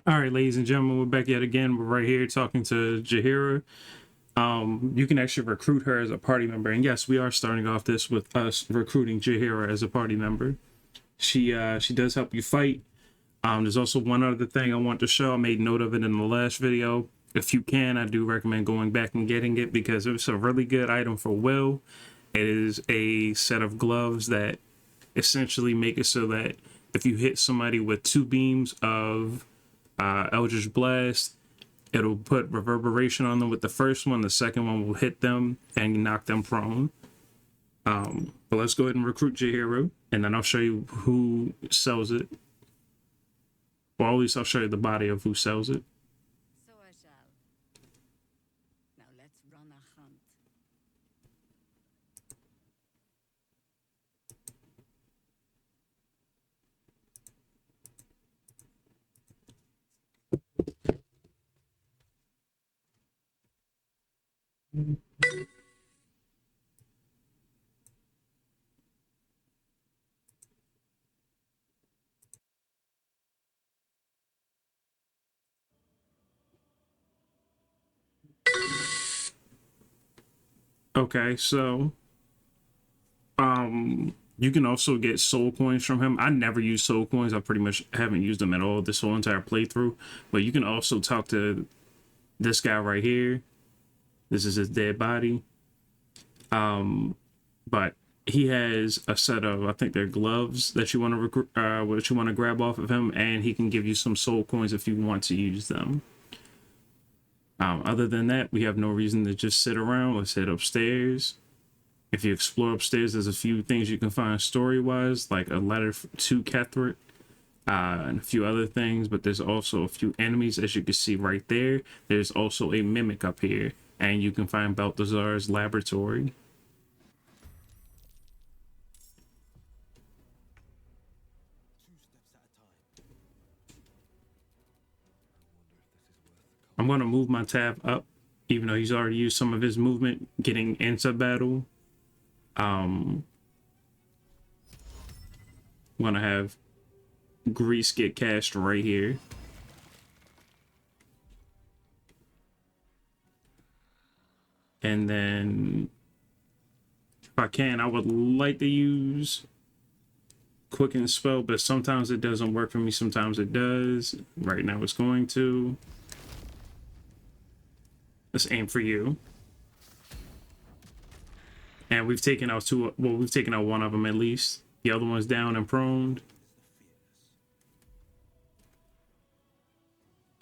All right, ladies and gentlemen, we're back yet again. We're right here talking to Jaheira. You can actually recruit her as a party member, and yes, we are starting off this with us recruiting Jaheira as a party member. She does help you fight. There's also one other thing I want to show. I made note of it in the last video. If you can, I do recommend going back and getting it because it's a really good item for Will. It is a set of gloves that essentially make it so that if you hit somebody with two beams of Eldritch Blast, it'll put reverberation on them with the first one. The second one will hit them and knock them prone. But let's go ahead and recruit Jaheira, and then I'll show you who sells it. Or at least I'll show you the body of who sells it. So I shall. Now let's run a hunt. Okay, so you can also get soul coins from him. I never use soul coins. I pretty much haven't used them at all this whole entire playthrough. But you can also talk to this guy right here. This is his dead body. But he has a set of, I think they're gloves that you want to recruit, what you want to grab off of him, and he can give you some soul coins if you want to use them. Other than that, we have no reason to just sit around. Let's head upstairs. If you explore upstairs, there's a few things you can find story-wise, like a letter to Ketheric, and a few other things, but there's also a few enemies, as you can see right there. There's also a mimic up here, and you can find Balthazar's laboratory. I'm going to move my tab up, even though he's already used some of his movement getting into battle. I'm going to have Grease get cast right here. And then, if I can, I would like to use Quicken Spell, but sometimes it doesn't work for me, sometimes it does. Right now it's going to. Let's aim for you. And we've taken out two, well, we've taken out one of them at least. The other one's down and prone.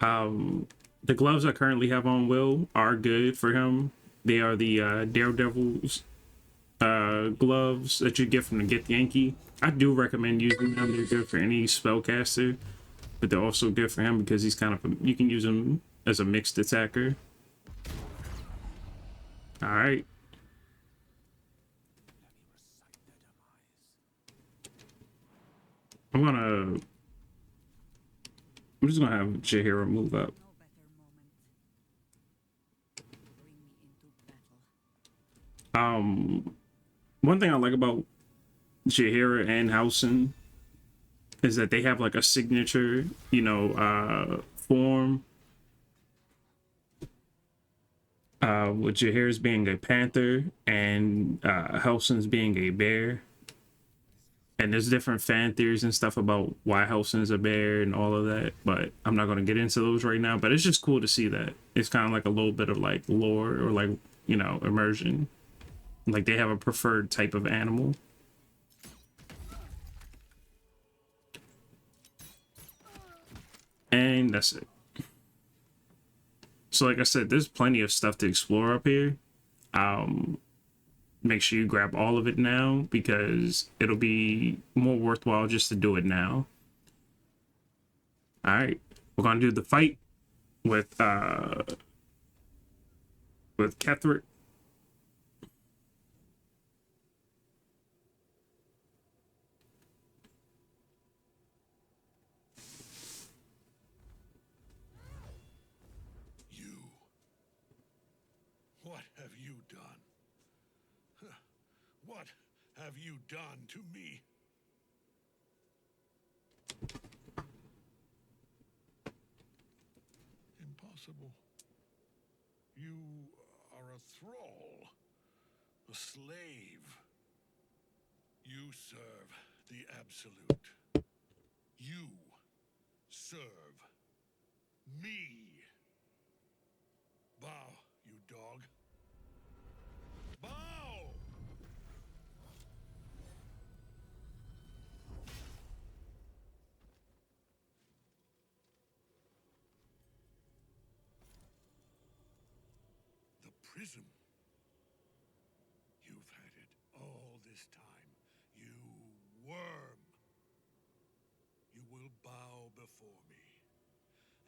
The gloves I currently have on Will are good for him. They are the Daredevil's gloves that you get from the Get Yankee. I do recommend using them. They're good for any spellcaster, but they're also good for him because he's kind of you can use him as a mixed attacker. All right. I'm just gonna have Jaheira move up. One thing I like about Jaheira and Housen is that they have like a signature, form. With Jaheira's being a panther and Housen's being a bear. And there's different fan theories and stuff about why Housen's a bear and all of that, but I'm not going to get into those right now. But it's just cool to see that. It's kind of like a little bit of like lore or like, immersion. Like they have a preferred type of animal. And that's it. So like I said, there's plenty of stuff to explore up here. Make sure you grab all of it now because it'll be more worthwhile just to do it now. All right, we're gonna do the fight with Ketheric. What have you done? What have you done to me? possible? You are a thrall, a slave. You serve the Absolute. You serve me. Bow, you dog. Bow! The prism. You've had it all this time. You worm. You will bow before me.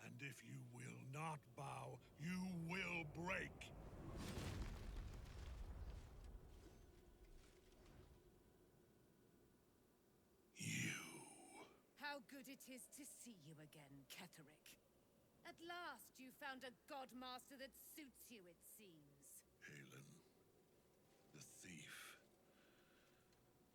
And if you will not bow, you will break. You. How good it is to see you again, Ketheric. At last you found a godmaster that suits you, it seems. Halen, the thief.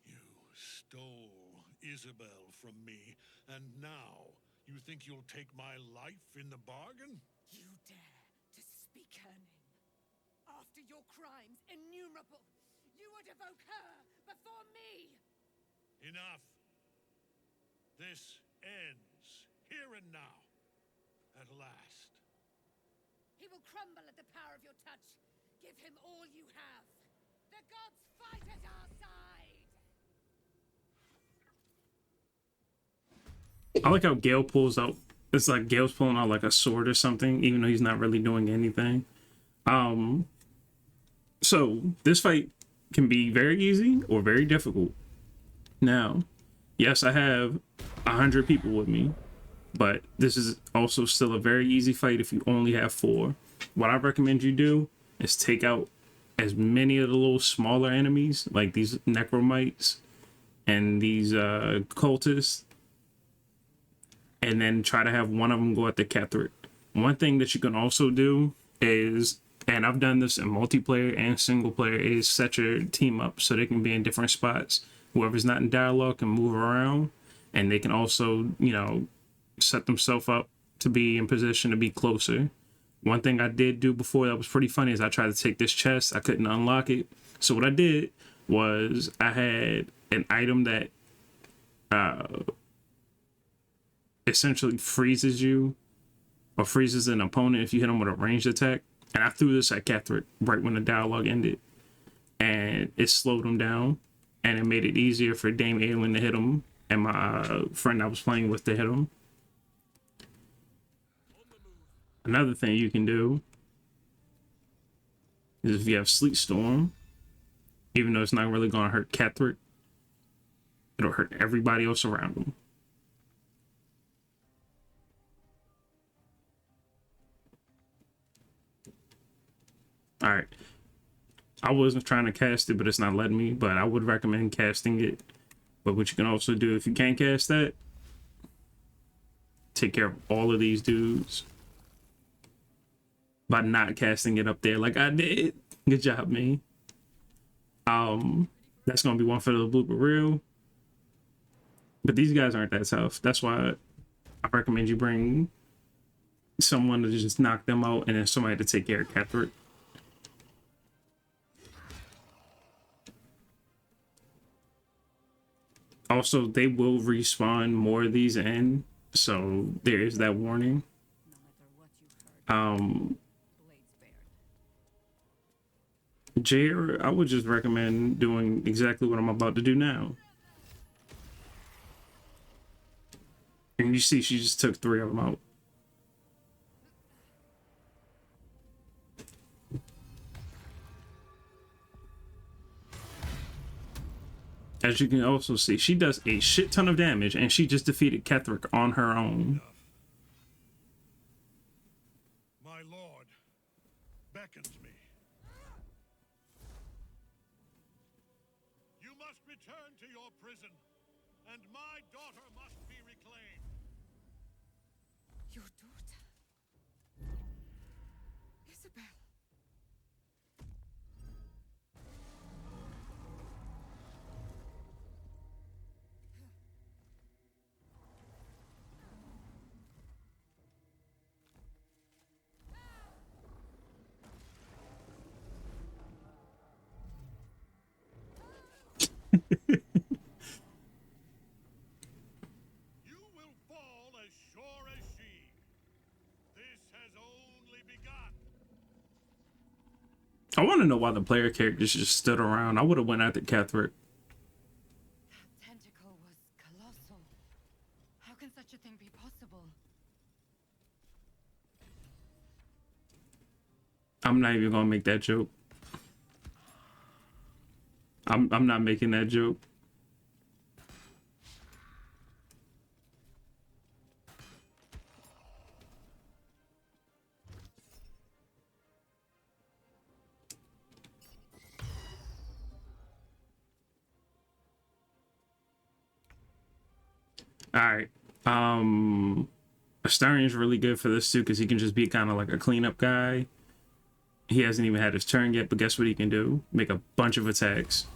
You stole Isabel from me, and now you think you'll take my life in the bargain? You dare to speak her name. After your crimes, innumerable, you would evoke her before me! Enough. This ends here and now. At last. He will crumble at the power of your touch. Give him all you have. The gods fight at our side! I like how Gale pulls out. It's like Gale's pulling out like a sword or something, even though he's not really doing anything. So this fight can be very easy or very difficult. Now, yes, I have 100 people with me, but this is also still a very easy fight if you only have 4. What I recommend you do is take out as many of the little smaller enemies, like these necromites and these cultists, and then try to have one of them go at the Ketheric. One thing that you can also do is, and I've done this in multiplayer and single player, is set your team up so they can be in different spots. Whoever's not in dialogue can move around, and they can also, you know, set themselves up to be in position to be closer. One thing I did do before that was pretty funny is I tried to take this chest. I couldn't unlock it. So what I did was I had an item that essentially freezes you or freezes an opponent if you hit them with a ranged attack. And I threw this at Ketheric right when the dialogue ended. And it slowed him down. And it made it easier for Dame Aelin to hit him and my friend I was playing with to hit him. Another thing you can do is if you have Sleet Storm, even though it's not really going to hurt Ketheric, it'll hurt everybody else around him. Alright. I wasn't trying to cast it, but it's not letting me, but I would recommend casting it. But what you can also do, if you can't cast that, take care of all of these dudes by not casting it up there like I did. Good job, me. That's gonna be one for the blooper reel. But these guys aren't that tough. That's why I recommend you bring someone to just knock them out and then somebody to take care of Ketheric. Also, they will respawn more of these in, so there is that warning. No matter what you've heard, blades bared. Jaheira, I would just recommend doing exactly what I'm about to do now. And you see, she just took 3 of them out. As you can also see, she does a shit ton of damage, and she just defeated Ketheric on her own. My lord beckons me. You must return to your prison, and my daughter must be reclaimed. Your daughter? Isabel. to know why the player characters just stood around. I would have went after Ketheric. That tentacle was colossal. How can such a thing be possible? I'm not even gonna make that joke. I'm not making that joke. All right. Astarion's really good for this too because he can just be kind of like a cleanup guy. He hasn't even had his turn yet, but guess what he can do? Make a bunch of attacks.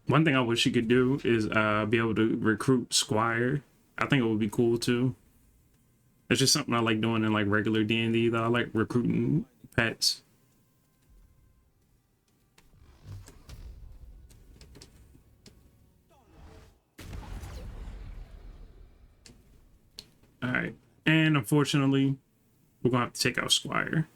One thing I wish he could do is be able to recruit Squire. I think it would be cool too. It's just something I like doing in like regular D&D that I like recruiting pets. All right. And unfortunately, we're going to have to take out Squire.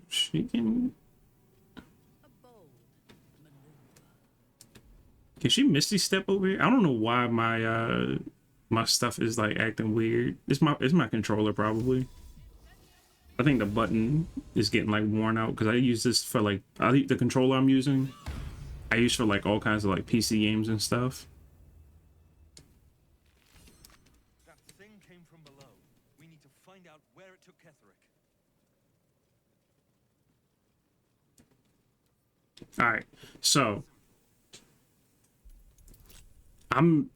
She can... Can she Misty Step over here? I don't know why my stuff is like acting weird. It's my controller probably. I think the button is getting like worn out because I use this for like the controller I'm using. I use for like all kinds of like PC games and stuff. That thing came from below. We need to find out where it took Ketheric. All right, so I'm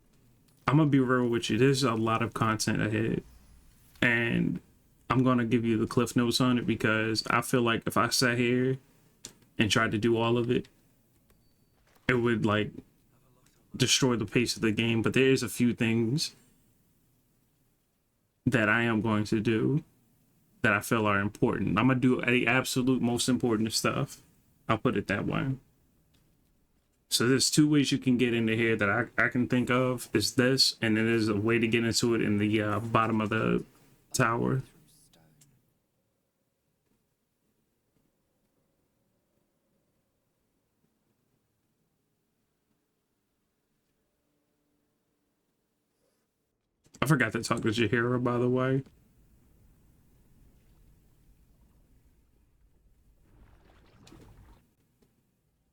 gonna be real with you. There's a lot of content ahead, and I'm gonna give you the cliff notes on it because I feel like if I sat here and tried to do all of it, it would like destroy the pace of the game. But there is a few things that I am going to do that I feel are important. I'm gonna do the absolute most important stuff. I'll put it that way. So there's two ways you can get into here that I can think of. Is this, and then there's a way to get into it in the bottom of the tower. I forgot to talk to Jaheira, by the way.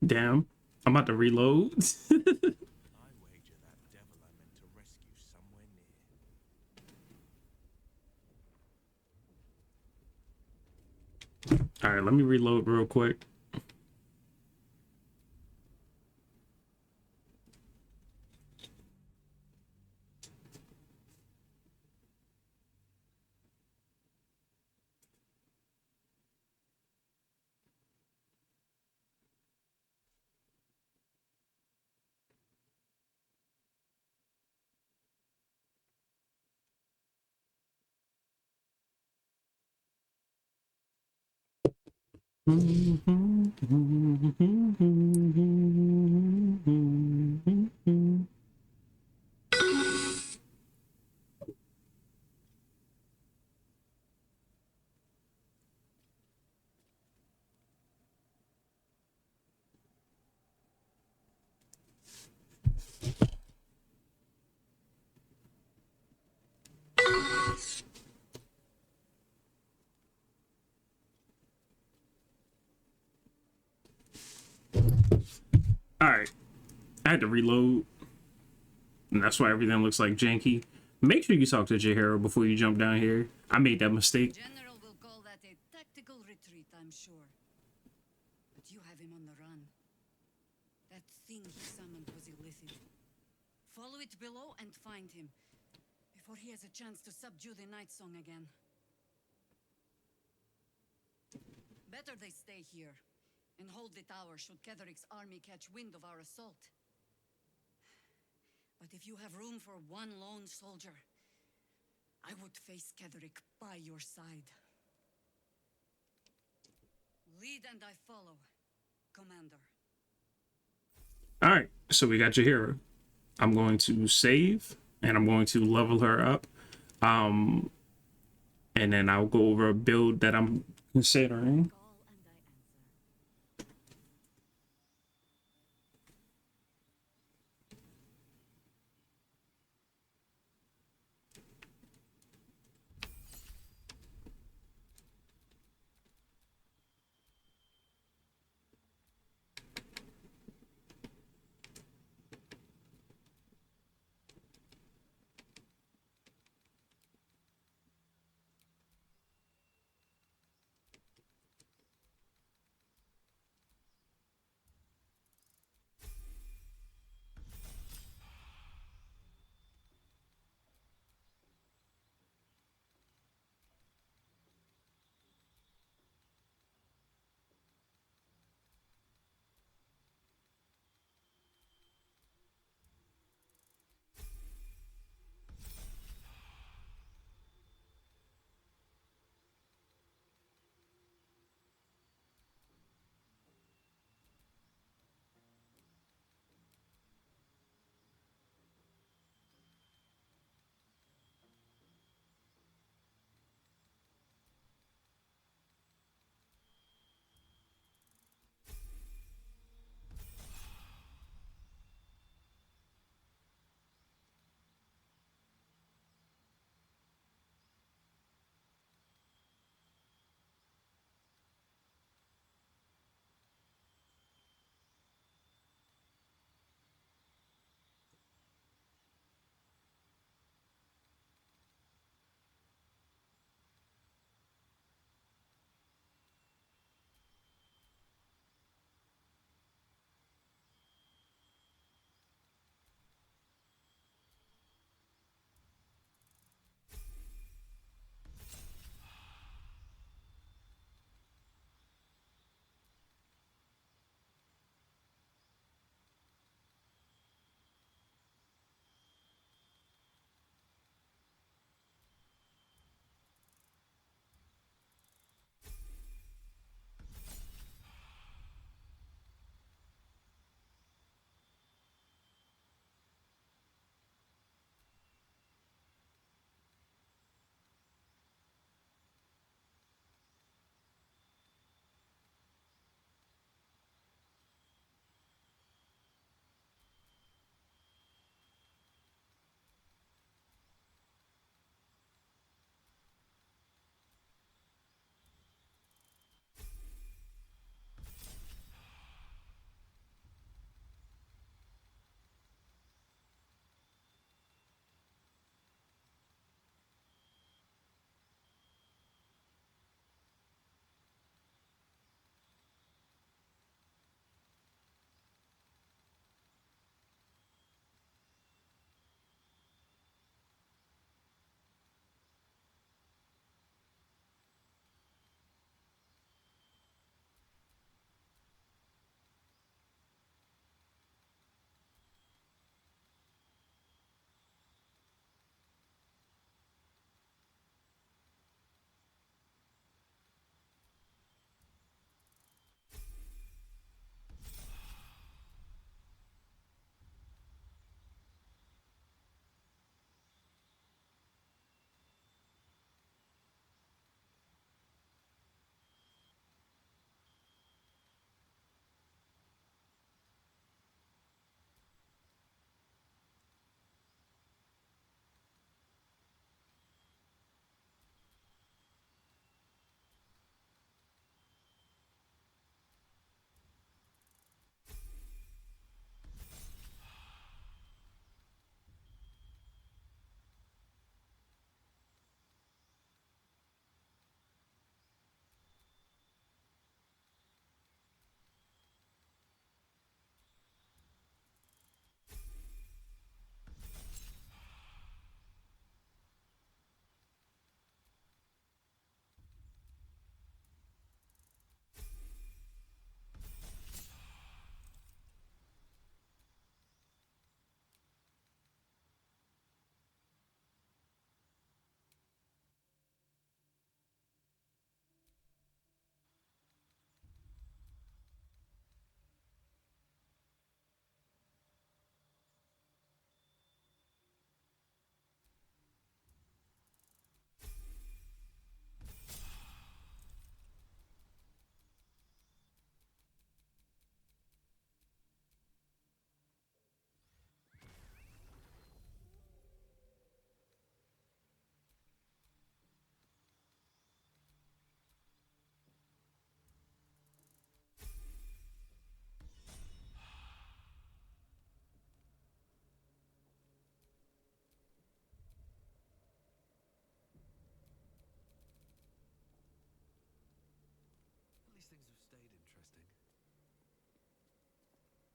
Damn, I'm about to reload. I wager that devil I meant to rescue somewhere near. All right, let me reload real quick. All right, I had to reload, and that's why everything looks like janky. Make sure you talk to Jaheira before you jump down here. I made that mistake. General will call that a tactical retreat, I'm sure. But you have him on the run. That thing he summoned was illicit. Follow it below and find him before he has a chance to subdue the Night Song again. Better they stay here. and hold the tower should Ketheric's army catch wind of our assault. But if you have room for one lone soldier, I would face Ketheric by your side. Lead and I follow, Commander. All right, so we got Jaheira. I'm going to save, and I'm going to level her up. And then I'll go over a build that I'm considering. Call and I answer.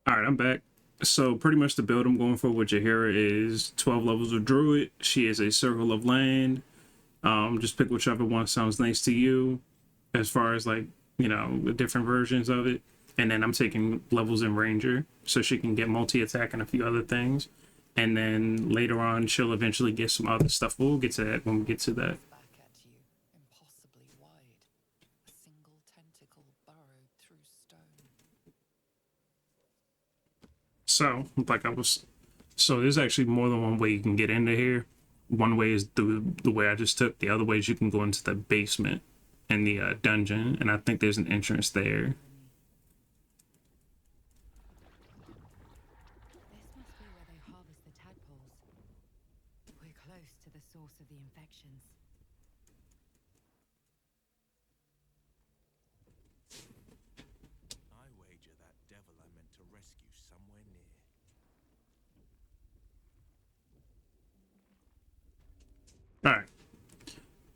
All right, I'm back. So pretty much the build I'm going for with Jaheira is 12 levels of Druid. She is a Circle of Land. Just pick whichever one sounds nice to you, as far as like the different versions of it. And then I'm taking levels in Ranger, so she can get multi attack and a few other things. And then later on, she'll eventually get some other stuff. We'll get to that when we get to that. Back at you, impossibly wide. A single tentacle burrowed through stone. So, so there's actually more than one way you can get into here. One way is the way I just took. The other way is you can go into the basement in the dungeon, and I think there's an entrance there. This must be where they harvest the tadpoles. We're close to the source of the infections. I wager that devil I meant to rescue somewhere near. All right.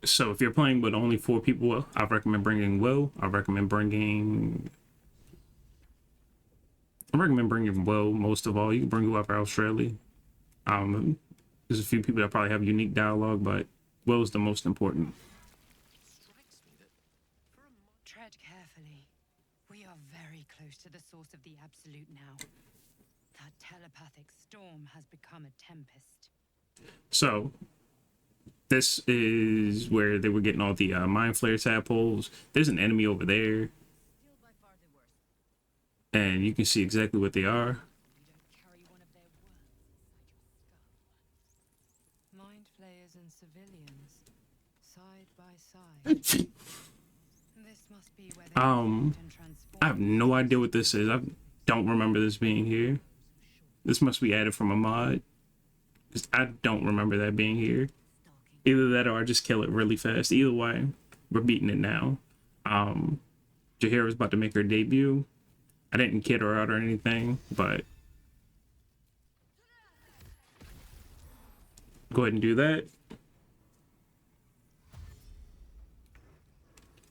So if you're playing with only 4 people, I recommend bringing Will. I recommend bringing Will most of all. You can bring whoever else really. There's a few people that probably have unique dialogue, but Will's the most important. Strikes me that for a moment. Tread carefully. We are very close to the source of the Absolute now. That telepathic storm has become a tempest. So this is where they were getting all the mind flare tadpoles. There's an enemy over there, Still by far the worst. and you can see exactly what they are. You don't carry one of their worms inside your skull. Mind flayers and civilians, side by side. This must be where they and transform. I have no idea what this is. I don't remember this being here. This must be added from a mod, because I don't remember that being here. Either that or I just kill it really fast. Either way, we're beating it now. Jaheira's about to make her debut. I didn't kid her out or anything, but go ahead and do that.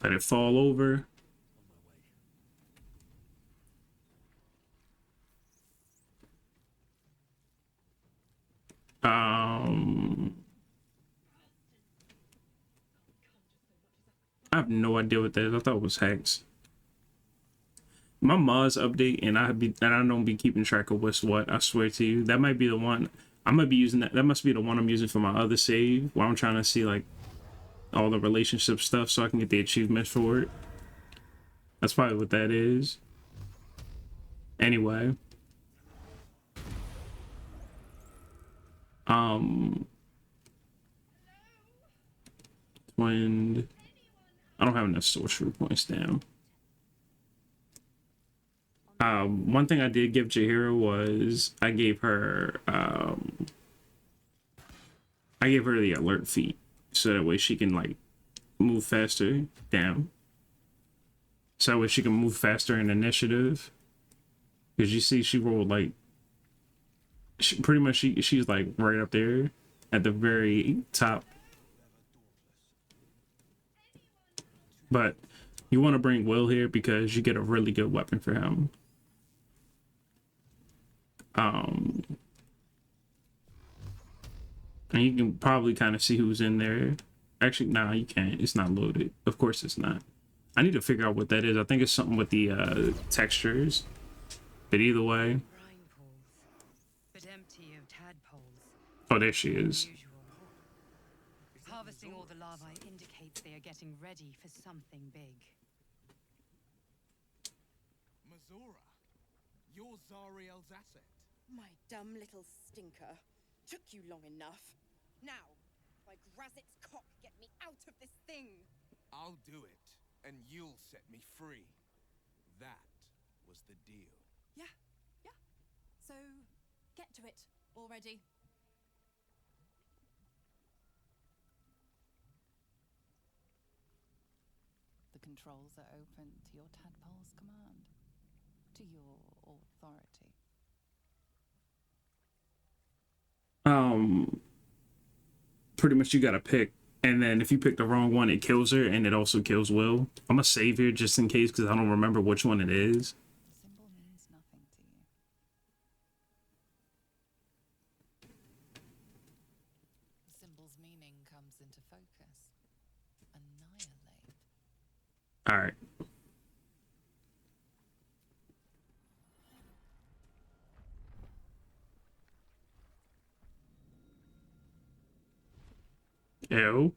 Let it fall over. I have no idea what that is. I thought it was hacks. My mods update, and I don't be keeping track of what's what. I swear to you, that might be the one. I might be using that. That must be the one I'm using for my other save, where I'm trying to see like all the relationship stuff, so I can get the achievements for it. That's probably what that is. Anyway, Wind. I don't have enough sorcery points down. One thing I did give Jaheira was I gave her the alert feat, so that way she can like move faster. Down. So that way she can move faster in initiative. Because you see, she rolled like she's like right up there at the very top. But you want to bring Will here because you get a really good weapon for him. And you can probably kind of see who's in there. Actually, nah, you can't. It's not loaded. Of course it's not. I need to figure out what that is. I think it's something with the textures. But either way. Brine pools, but empty of tadpoles. Oh, there she is. Unusual. Harvesting all the larvae indicates they are getting ready for something big. Mazora, you're Zariel's asset. My dumb little stinker. Took you long enough. Now, by Grazit's cock, get me out of this thing. I'll do it, and you'll set me free. That was the deal. Yeah. So, get to it already. The controls are open to your tadpole's command, to your authority. Pretty much you gotta pick, and then if you pick the wrong one, it kills her, and it also kills Will. I'm gonna save here just in case, because I don't remember which one it is. The symbol means nothing to you. spell's meaning comes into focus. Annihilate. All right. Ew.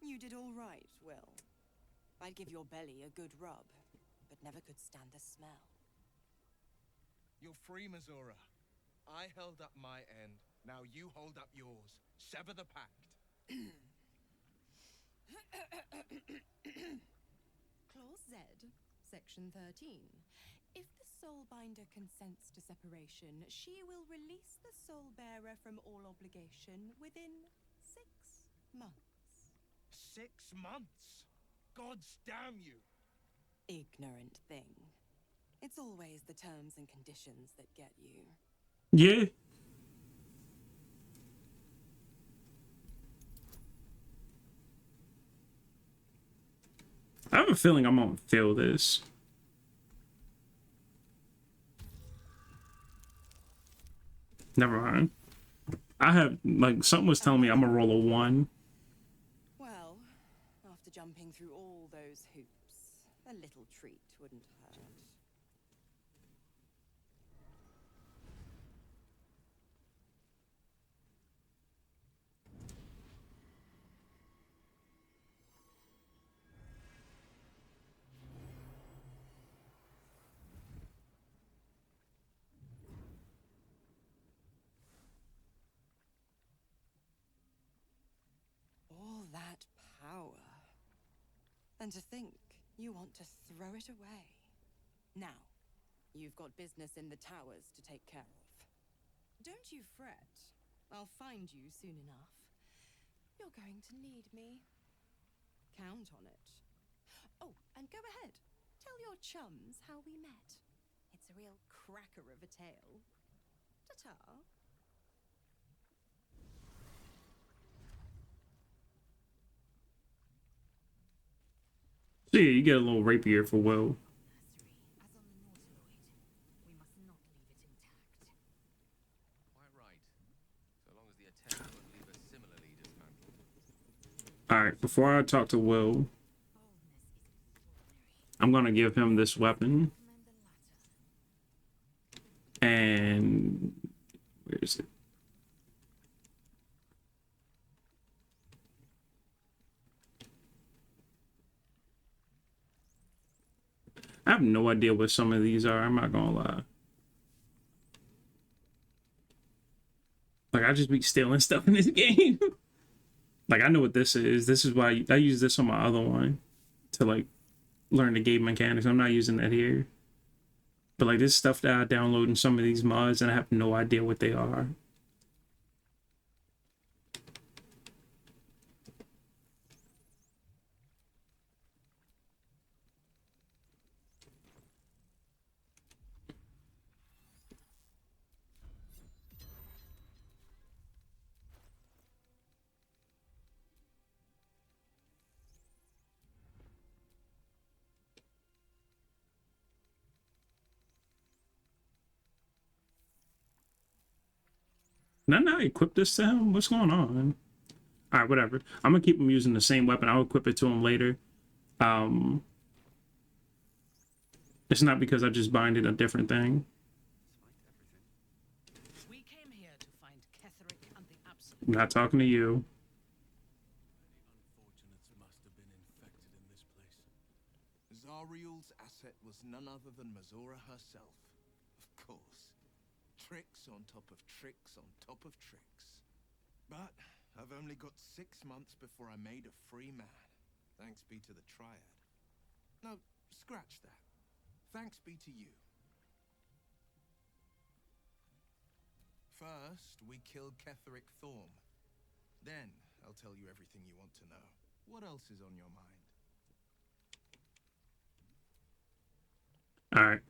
You did all right, Will. I'd give your belly a good rub, but never could stand the smell. You're free, Missoura. I held up my end. Now you hold up yours. Sever the pact. Clause Z, Section 13. If the Soulbinder consents to separation, she will release the soul bearer from all obligation within 6 months. 6 months? Gods damn you! Ignorant thing. It's always the terms and conditions that get you. Yeah. I have a feeling I'm gonna fail this. Never mind. I have, like, something was telling me I'm gonna roll a 1. Well, after jumping through all those hoops, a little treat wouldn't hurt. All that power. And to think you want to throw it away. Now, you've got business in the towers to take care of. Don't you fret. I'll find you soon enough. You're going to need me. Count on it. Oh, and go ahead. Tell your chums how we met. It's a real cracker of a tale. Ta-ta. So yeah, you get a little rapier for Will. As on the Nautiloid, we must not leave it intact. Quite right. So long as the attempt won't leave us similarly dismantled. Alright, before I talk to Will, I'm gonna give him this weapon. And where is it? I have no idea what some of these are, I'm not gonna lie. Like, I just be stealing stuff in this game. Like, I know what this is. This is why I use this on my other one to, like, learn the game mechanics. I'm not using that here. But, like, this stuff that I download in some of these mods, and I have no idea what they are. Did I not equip this to him? What's going on? Alright, whatever. I'm gonna keep him using the same weapon. I'll equip it to him later. It's not because I just binded a different thing. We came here to find Ketheric and the Absolute. I'm not talking to you. Unfortunates must have been infected in this place. Zariel's asset was none other than Missoura herself. Of course. Tricks on top of tricks on top of tricks. But I've only got 6 months before I made a free man. Thanks be to the Triad. No, scratch that. Thanks be to you. First, we killed Ketheric Thorm. Then, I'll tell you everything you want to know. What else is on your mind? Alright.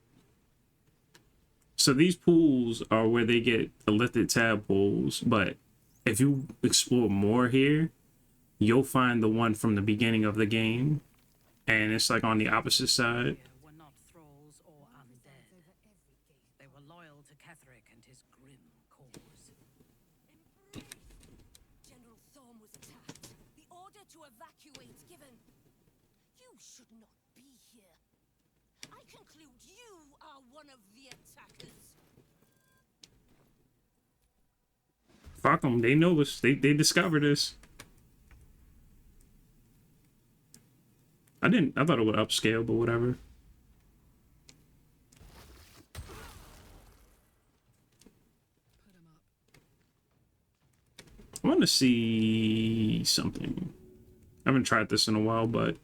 So these pools are where they get the lifted tadpoles, but if you explore more here, you'll find the one from the beginning of the game. and it's like on the opposite side. Here were not thralls or undead. They were loyal to Ketheric and his grim cause. General Thorm was attacked. The order to evacuate given. You should not be here. I conclude you are one of the attackers. Fuck them. They know us. They discovered us. I thought it would upscale, but whatever. I want to see something. I haven't tried this in a while, but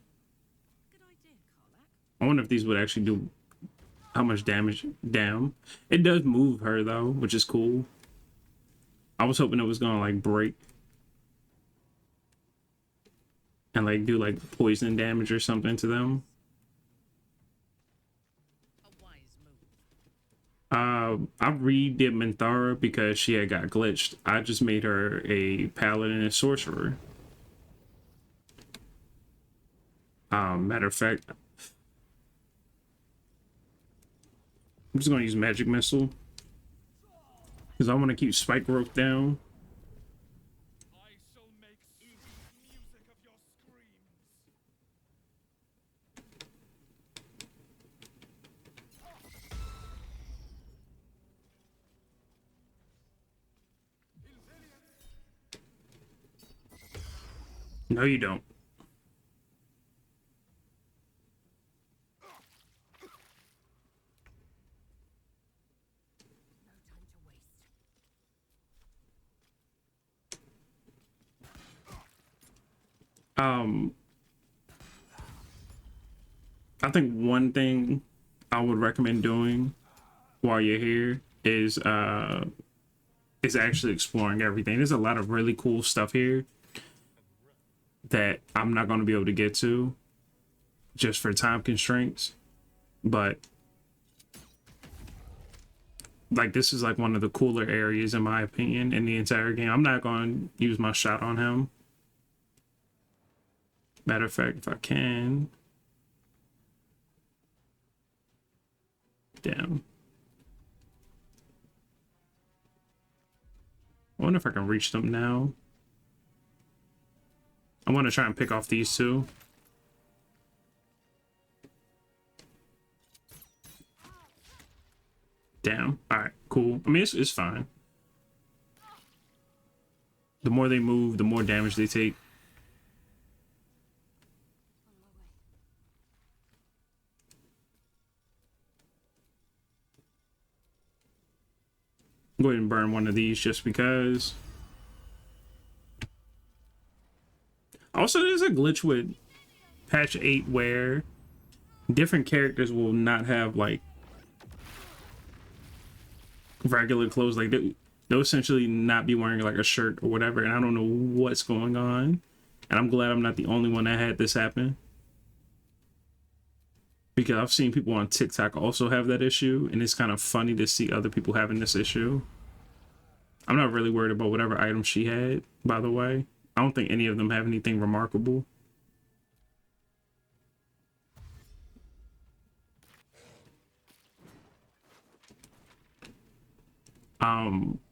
I wonder if these would actually do how much damage. Damn. It does move her though, which is cool. I was hoping it was gonna like break and like do like poison damage or something to them. A wise move. I redid Minthara because she had got glitched. I just made her a paladin and sorcerer. Matter of fact, I'm just gonna use magic missile because I want to keep spike growth down. I shall make sweet music of your screams. No, you don't. I think one thing I would recommend doing while you're here is actually exploring everything. There's a lot of really cool stuff here that I'm not going to be able to get to just for time constraints, but like this is like one of the cooler areas in my opinion in the entire game. I'm not going to use my shot on him. Matter of fact, if I can. Damn. I wonder if I can reach them now. I want to try and pick off these two. Damn. Alright, cool. I mean, it's fine. The more they move, the more damage they take. Go ahead and burn one of these just because. Also, there's a glitch with patch 8 where different characters will not have like regular clothes. Like they'll essentially not be wearing like a shirt or whatever, and I don't know what's going on. And I'm glad I'm not the only one that had this happen, because I've seen people on TikTok also have that issue, and it's kind of funny to see other people having this issue. I'm not really worried about whatever item she had, by the way. I don't think any of them have anything remarkable.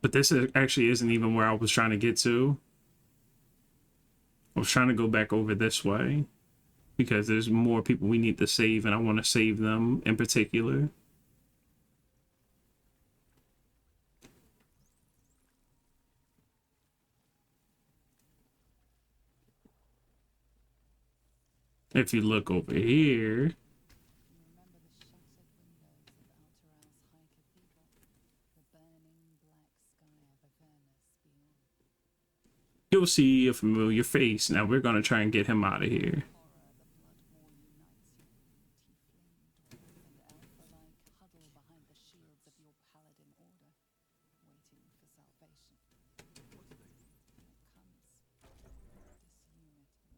But this actually isn't even where I was trying to get to. I was trying to go back over this way because there's more people we need to save, and I want to save them in particular. If you look over here, you'll see a familiar face. Now we're gonna try and get him out of here.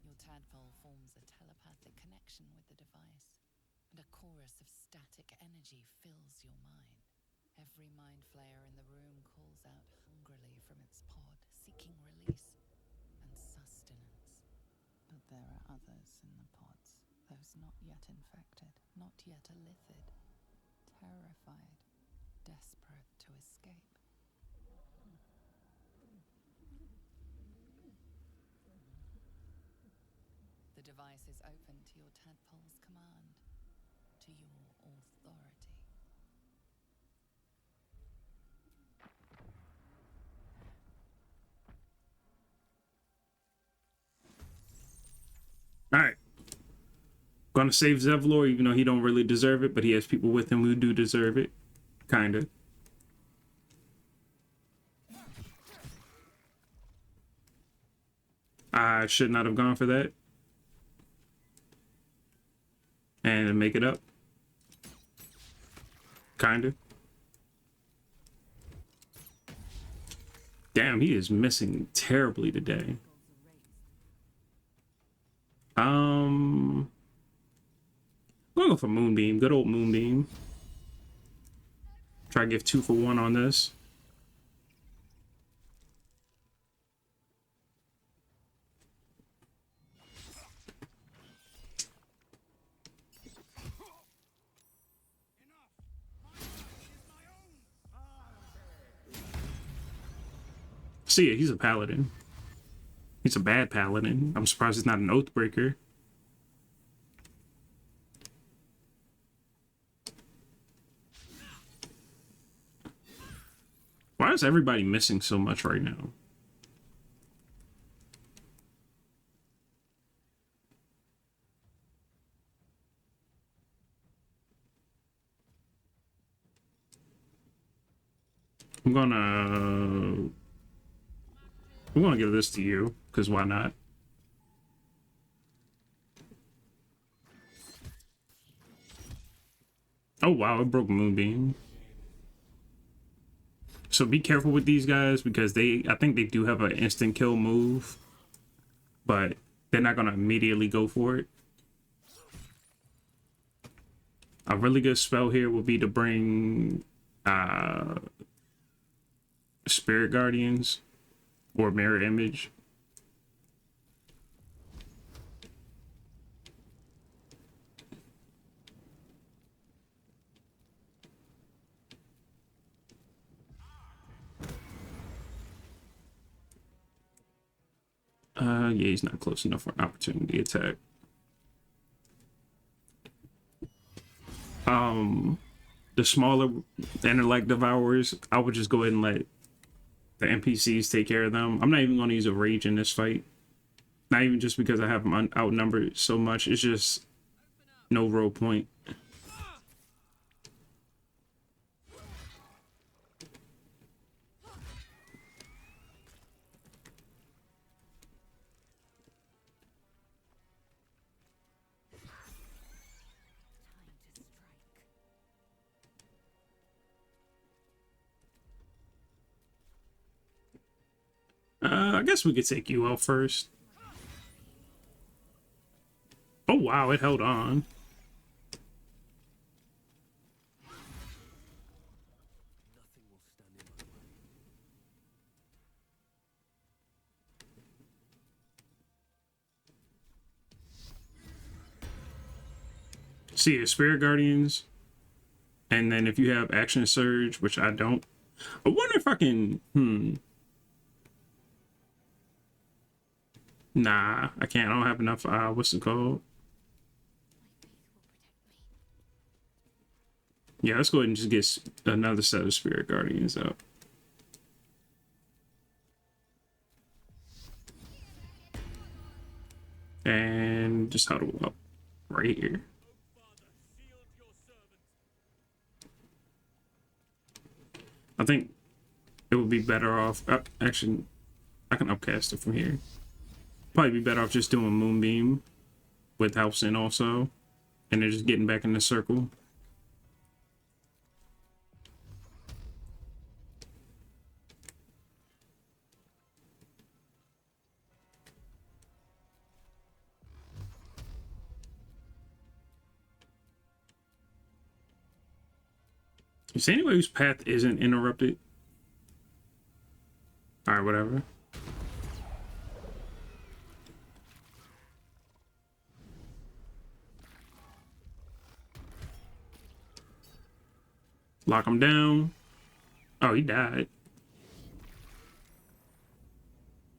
Your tadpole forms a telepathic connection with the device, and a chorus of static energy fills your mind. Every mind flayer in the room calls out hungrily from its pod, seeking release and sustenance. But there are others in the pods, those not yet infected, not yet elithid, terrified, desperate to escape. The device is open to your tadpole's command, to your authority. All right. Gonna save Zevlor, even though he don't really deserve it, but he has people with him who do deserve it. Kinda. I should not have gone for that. And make it up. Kinda. Damn, he is missing terribly today. I'm gonna go for Moonbeam. Good old Moonbeam. Try to give 2 for 1 on this. See it, he's a paladin. He's a bad paladin. I'm surprised he's not an Oathbreaker. Why is everybody missing so much right now? I'm gonna give this to you, because why not? Oh wow, it broke Moonbeam. So be careful with these guys, because I think they do have an instant kill move, but they're not gonna immediately go for it. A really good spell here would be to bring Spirit Guardians or Mirror Image. Yeah, he's not close enough for an opportunity attack. The smaller intellect devourers, I would just go ahead and let the NPCs take care of them. I'm not even going to use a rage in this fight. Not even just because I have them outnumbered so much. It's just no real point. I guess we could take you out first. Oh wow, it held on. See your Spirit Guardians, and then if you have Action Surge, which I don't, I wonder if I can. Nah, I can't. I don't have enough. What's it called? Yeah, let's go ahead and just get another set of Spirit Guardians up. And just huddle up right here. I think it would be better off. Actually, I can upcast it from here. Probably be better off just doing Moonbeam with Halcyon also, and then just getting back in the circle. Is there anybody whose path isn't interrupted? All right, whatever. Lock him down. Oh, he died.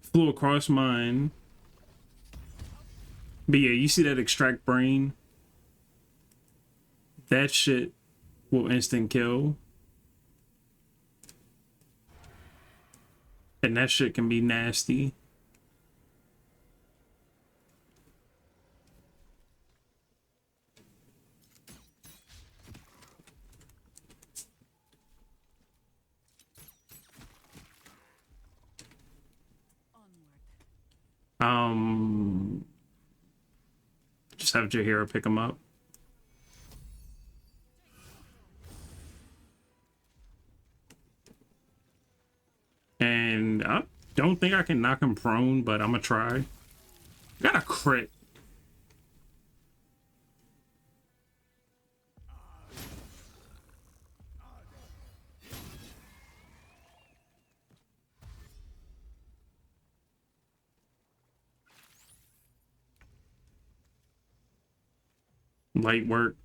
Flew across mine. But yeah, you see that extract brain? That shit will instant kill. And that shit can be nasty. Just have Jaheira pick him up. And I don't think I can knock him prone, but I'm gonna try. Got a crit. Light work.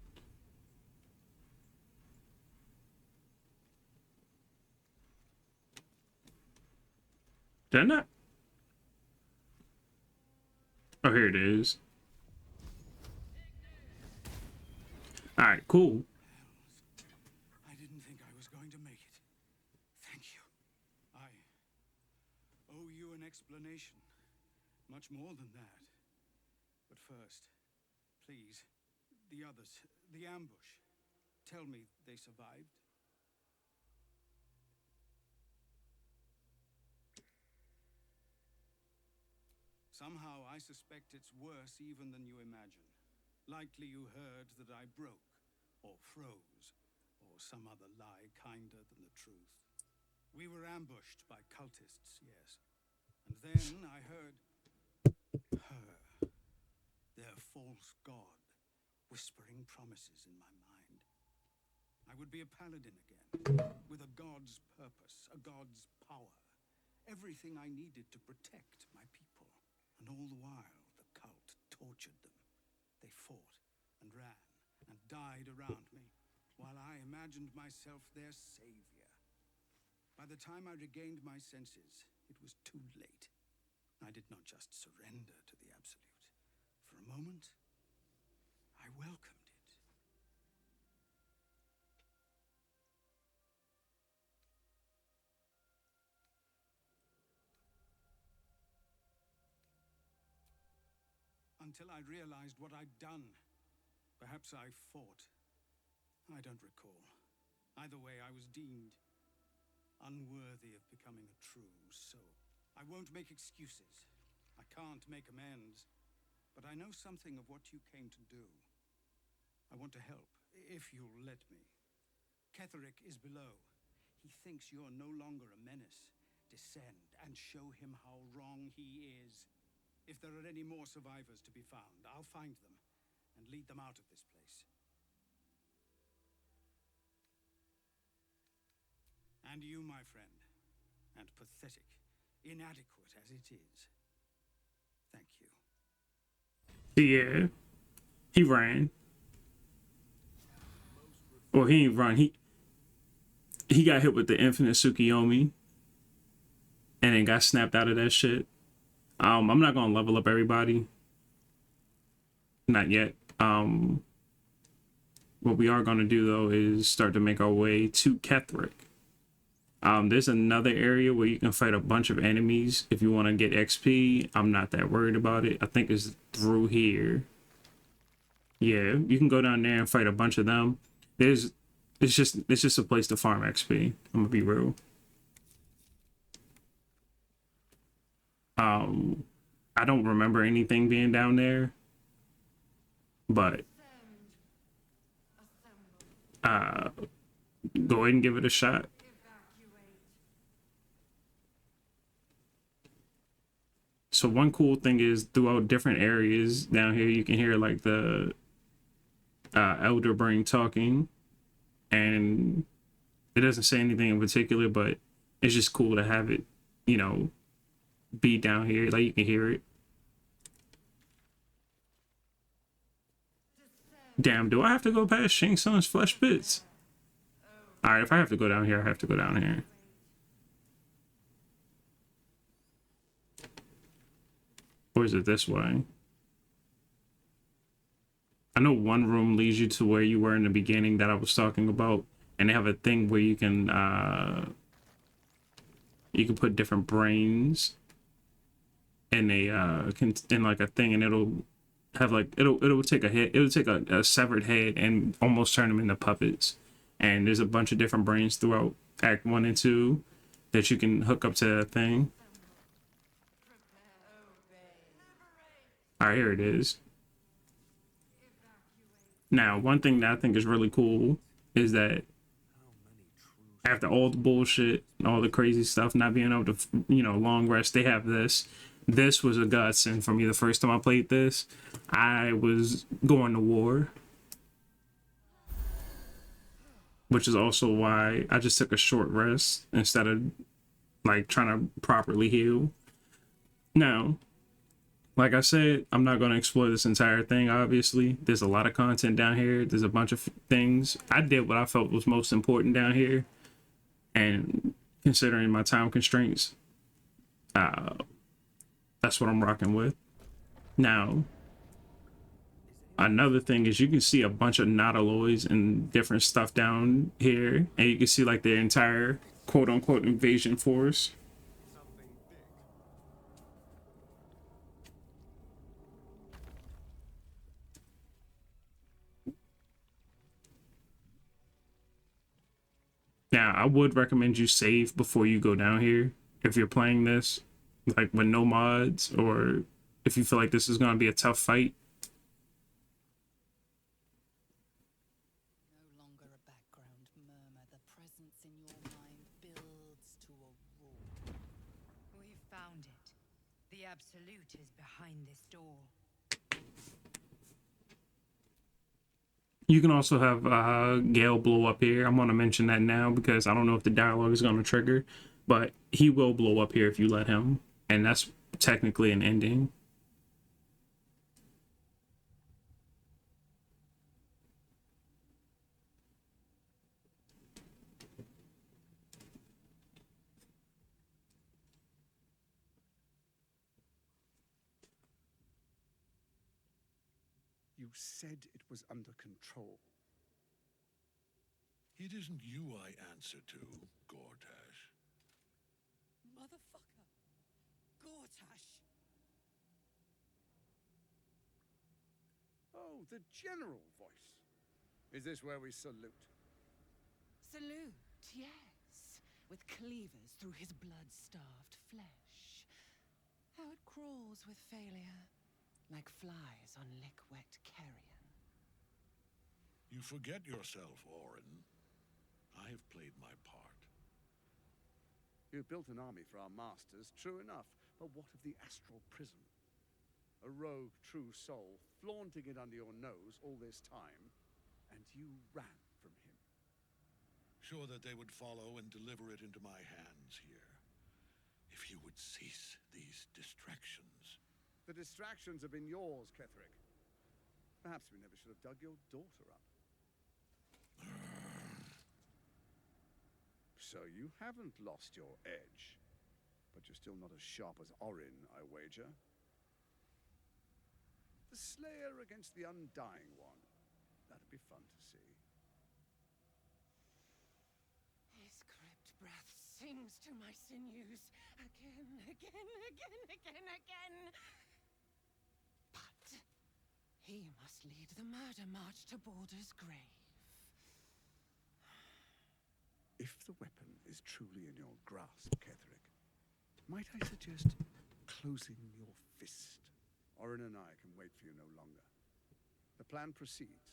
Did I not? Oh, here it is. Alright, cool. I didn't think I was going to make it. Thank you. I owe you an explanation. Much more than that. But first, please, the others, the ambush. Tell me they survived. Somehow I suspect it's worse even than you imagine. Likely you heard that I broke, or froze, or some other lie kinder than the truth. We were ambushed by cultists, yes. And then I heard her, their false god, whispering promises in my mind. I would be a paladin again, with a god's purpose, a god's power. Everything I needed to protect my people. And all the while, the cult tortured them. They fought and ran and died around me, while I imagined myself their savior. By the time I regained my senses, it was too late. I did not just surrender to the Absolute. For a moment, I welcomed it. Until I realized what I'd done. Perhaps I fought. I don't recall. Either way, I was deemed unworthy of becoming a true soul. I won't make excuses. I can't make amends. But I know something of what you came to do. I want to help, if you'll let me. Ketheric is below. He thinks you're no longer a menace. Descend and show him how wrong he is. If there are any more survivors to be found, I'll find them and lead them out of this place. And you, my friend, and pathetic, inadequate as it is, thank you. Yeah. He ran. Or he ain't run. He got hit with the infinite Tsukiyomi. And then got snapped out of that shit. I'm not gonna level up everybody. Not yet. What we are gonna do though is start to make our way to Ketheric. There's another area where you can fight a bunch of enemies if you want to get XP. I'm not that worried about it. I think it's through here. Yeah, you can go down there and fight a bunch of them. It's just a place to farm XP. I'm gonna be real. I don't remember anything being down there, but go ahead and give it a shot. So one cool thing is throughout different areas down here, you can hear like the elder brain talking, and it doesn't say anything in particular, but it's just cool to have it, you know, be down here, like you can hear it. Damn, do I have to go past Shang Tsung's flesh bits? All right, if I have to go down here, I have to go down here. Or is it this way? I know one room leads you to where you were in the beginning that I was talking about, and they have a thing where you can put different brains in a in like a thing, and it'll have like it'll take a head, it'll take a severed head and almost turn them into puppets. And there's a bunch of different brains throughout Act 1 and 2 that you can hook up to that thing. All right, here it is. Now, one thing that I think is really cool is that after all the bullshit and all the crazy stuff, not being able to, long rest, they have this. This was a godsend for me the first time I played this. I was going to war, which is also why I just took a short rest instead of like trying to properly heal. Now, like I said, I'm not going to explore this entire thing, obviously. There's a lot of content down here. There's a bunch of things. I did what I felt was most important down here. And considering my time constraints, that's what I'm rocking with. Now, another thing is you can see a bunch of nautiloids and different stuff down here. And you can see like their entire quote-unquote invasion force. Now, I would recommend you save before you go down here if you're playing this, like with no mods, or if you feel like this is going to be a tough fight. No longer a background murmur, the presence in your mind builds to a roar. We found it. The Absolute is behind this door. You can also have Gale blow up here. I'm going to mention that now because I don't know if the dialogue is going to trigger, but he will blow up here if you let him. And that's technically an ending. You said it was under control. It isn't you I answer to, Gortash. Motherfucker! Gortash! Oh, the general voice. Is this where we salute? Salute, yes, with cleavers through his blood-starved flesh. How it crawls with failure, like flies on lick-wet carrion. You forget yourself, Orin. I have played my part. You built an army for our masters, true enough. But what of the astral prism? A rogue true soul, flaunting it under your nose all this time, and you ran from him. Sure that they would follow and deliver it into my hands here. If you would cease these distractions. The distractions have been yours, Ketheric. Perhaps we never should have dug your daughter up. So you haven't lost your edge, but you're still not as sharp as Orin, I wager. The Slayer against the Undying One. That'd be fun to see. His crypt breath sings to my sinews again. But he must lead the murder march to Baldur's grave. If the weapon is truly in your grasp, Ketheric, might I suggest closing your fist? Orin and I can wait for you no longer. The plan proceeds.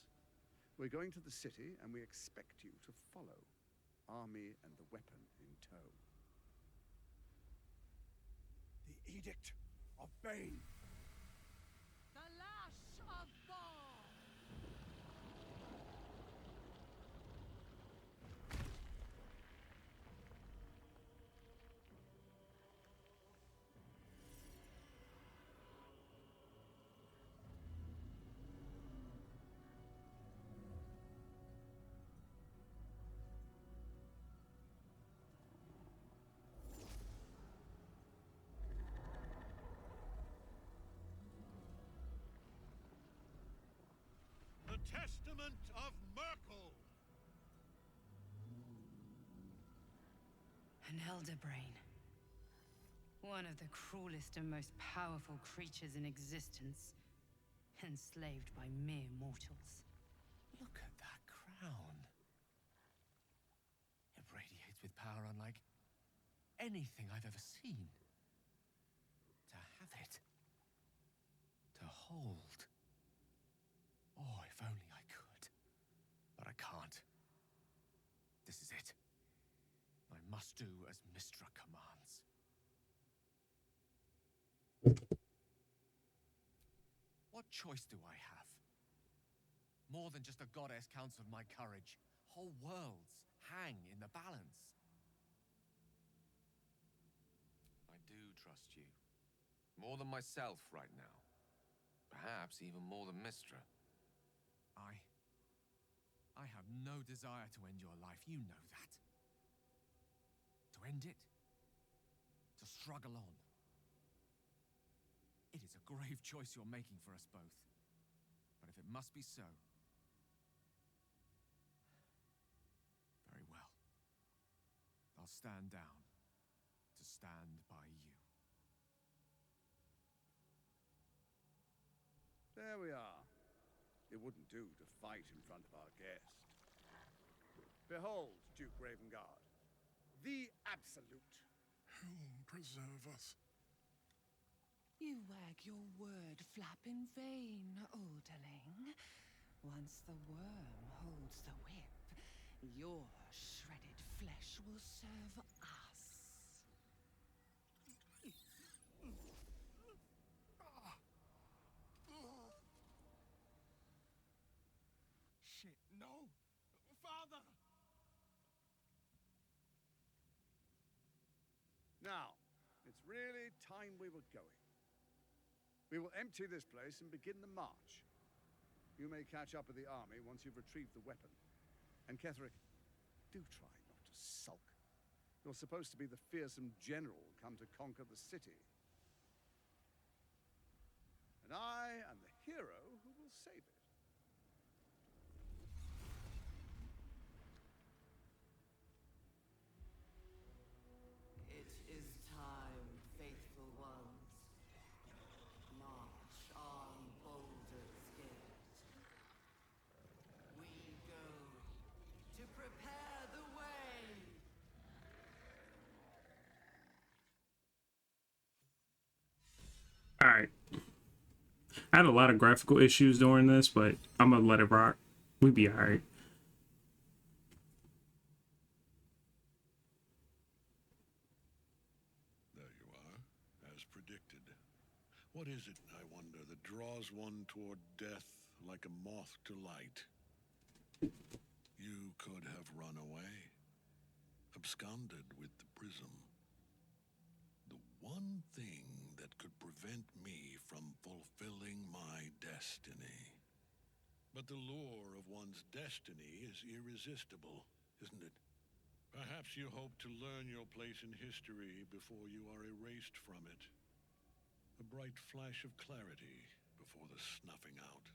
We're going to the city, and we expect you to follow. Army and the weapon in tow. The Edict of Bane. The Lash of Thorm! testament of Merkel. An elder brain. One of the cruelest and most powerful creatures in existence. Enslaved by mere mortals. Look at that crown. It radiates with power unlike anything I've ever seen. To have it. To hold. Oh, if only I could. But I can't. This is it. I must do as Mistra commands. What choice do I have? More than just a goddess counts of my courage. Whole worlds hang in the balance. I do trust you. More than myself right now. Perhaps even more than Mistra. I have no desire to end your life, you know that. To end it? To struggle on. It is a grave choice you're making for us both. But if it must be so... very well. I'll stand down to stand by you. There we are. It wouldn't do to fight in front of our guest. Behold, Duke Ravengard, the Absolute. Whom preserve us? You wag your word flap in vain, Alderling. Once the worm holds the whip, your shredded flesh will serve us. Shit, no! Father! Now, it's really time we were going. We will empty this place and begin the march. You may catch up with the army once you've retrieved the weapon. And Ketheric, do try not to sulk. You're supposed to be the fearsome general come to conquer the city. And I am the hero who will save it. It is time, faithful ones. March on Baldur's Gate. We go to prepare the way. All right. I had a lot of graphical issues during this, but I'm gonna let it rock. We be all right. There you are, as predicted. What is it, I wonder, that draws one toward death like a moth to light? You could have run away, absconded with the prism. The one thing that could prevent me from fulfilling my destiny. But the lure of one's destiny is irresistible, isn't it? Perhaps you hope to learn your place in history before you are erased from it. A bright flash of clarity before the snuffing out.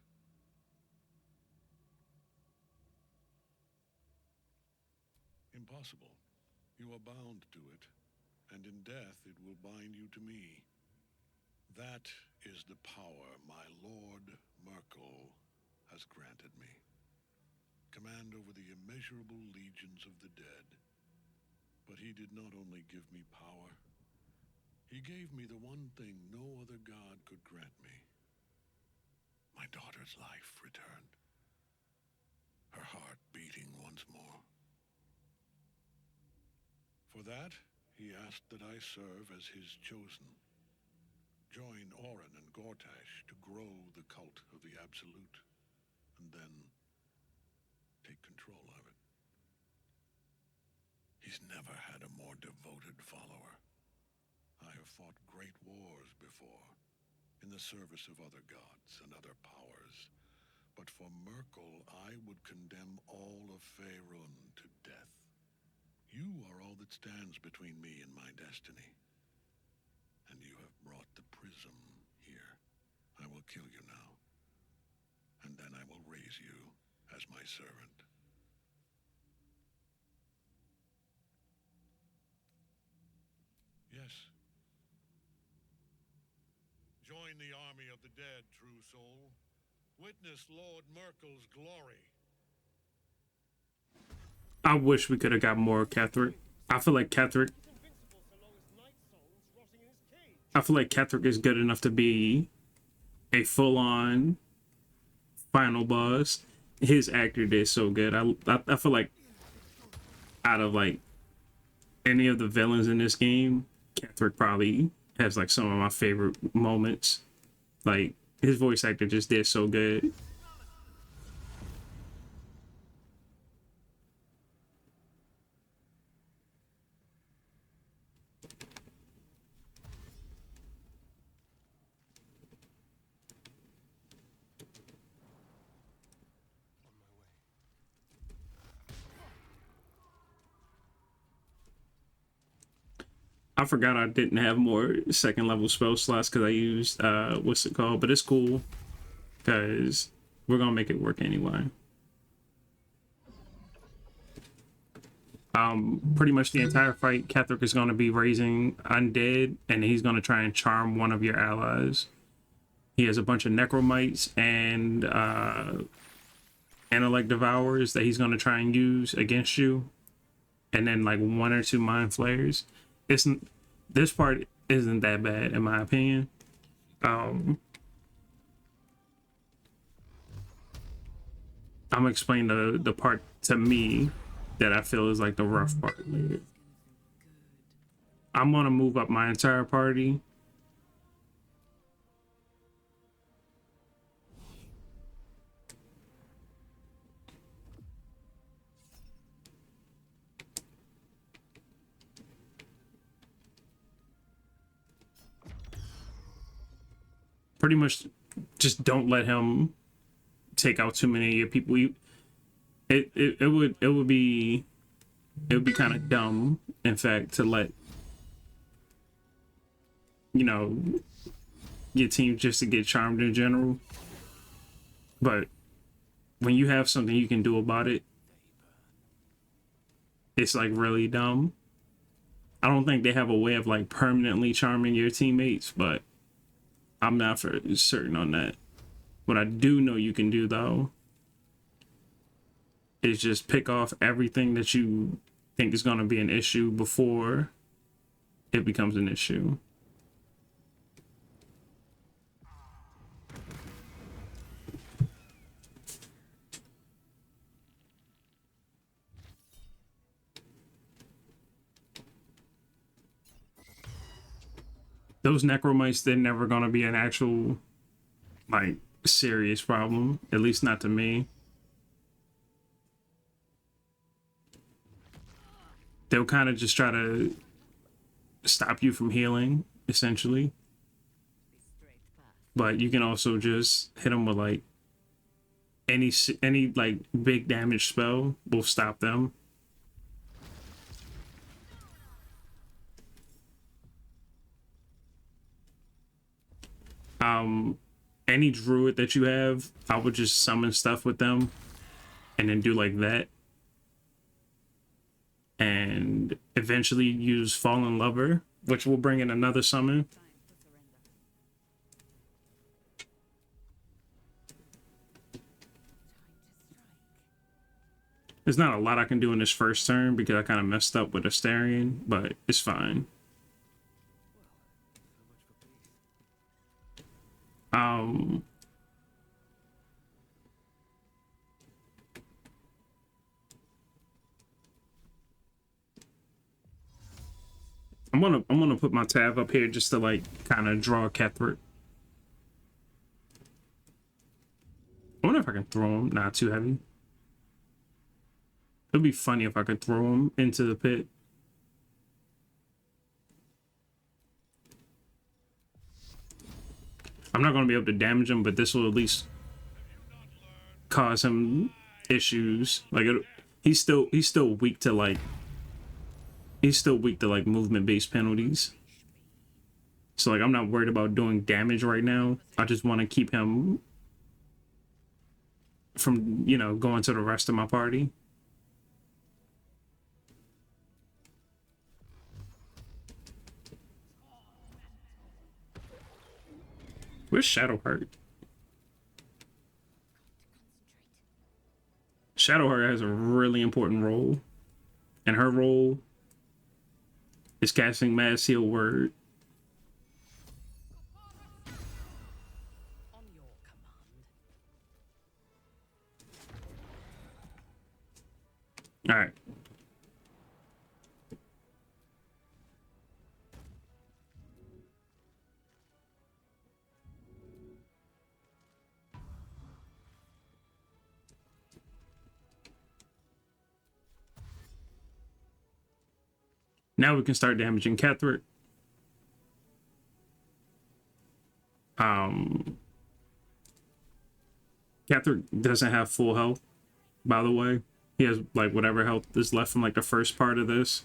Impossible. You are bound to it, and in death it will bind you to me. That is the power my Lord Merkel has granted me. Command over the immeasurable legions of the dead. But he did not only give me power, he gave me the one thing no other god could grant me. My daughter's life returned. Her heart beating once more. For that, he asked that I serve as his chosen. Join Orin and Gortash to grow the cult of the Absolute, and then take control of it. He's never had a more devoted follower. I have fought great wars before, in the service of other gods and other powers. But for Merkel, I would condemn all of Faerun to death. You are all that stands between me and my destiny. And you have brought the prism here. I will kill you now. And then I will raise recognize you as my servant. Yes. Join the army of the dead, true soul. Witness Lord Merkel's glory. I wish we could have got more Ketheric. I feel like Ketheric. I feel like Ketheric is good enough to be a full-on final boss. His actor did so good. I feel like out of like any of the villains in this game, Ketheric probably has like some of my favorite moments. Like his voice actor just did so good. I forgot I didn't have more second level spell slots because I used what's it called, but it's cool because we're gonna make it work anyway. Pretty much the entire fight, Ketheric is gonna be raising undead, and he's gonna try and charm one of your allies. He has a bunch of necromites and intellect devourers that he's gonna try and use against you, and then like 1 or 2 mind flayers. This part isn't that bad in my opinion. I'm gonna explain the part to me that I feel is like the rough part later. I'm gonna move up my entire party. Pretty much just don't let him take out too many of your people. It would be kind of dumb, in fact, to let, you know, your team just to get charmed in general. But when you have something you can do about it, it's like really dumb. I don't think they have a way of like permanently charming your teammates, but I'm not for certain on that. What I do know you can do though is just pick off everything that you think is going to be an issue before it becomes an issue. Those necromites, they're never going to be an actual like serious problem, at least not to me. They'll kind of just try to stop you from healing, essentially. But you can also just hit them with like any like big damage spell will stop them. Any druid that you have, I would just summon stuff with them and then do like that. And eventually use Fallen Lover, which will bring in another summon. There's not a lot I can do in this first turn because I kind of messed up with Astarion, but it's fine. I'm gonna put my tab up here just to like kind of draw Ketheric. I wonder if I can throw him. Not too heavy. It'd be funny if I could throw him into the pit. I'm not gonna be able to damage him, but this will at least cause him issues. Like he's still weak to like movement based penalties. So like I'm not worried about doing damage right now. I just want to keep him from, you know, going to the rest of my party. Where's Shadowheart? Shadowheart has a really important role, and her role is casting Mass Heal Word. On your command. All right. Now we can start damaging Ketheric. Ketheric doesn't have full health, by the way. He has like whatever health is left from like the first part of this.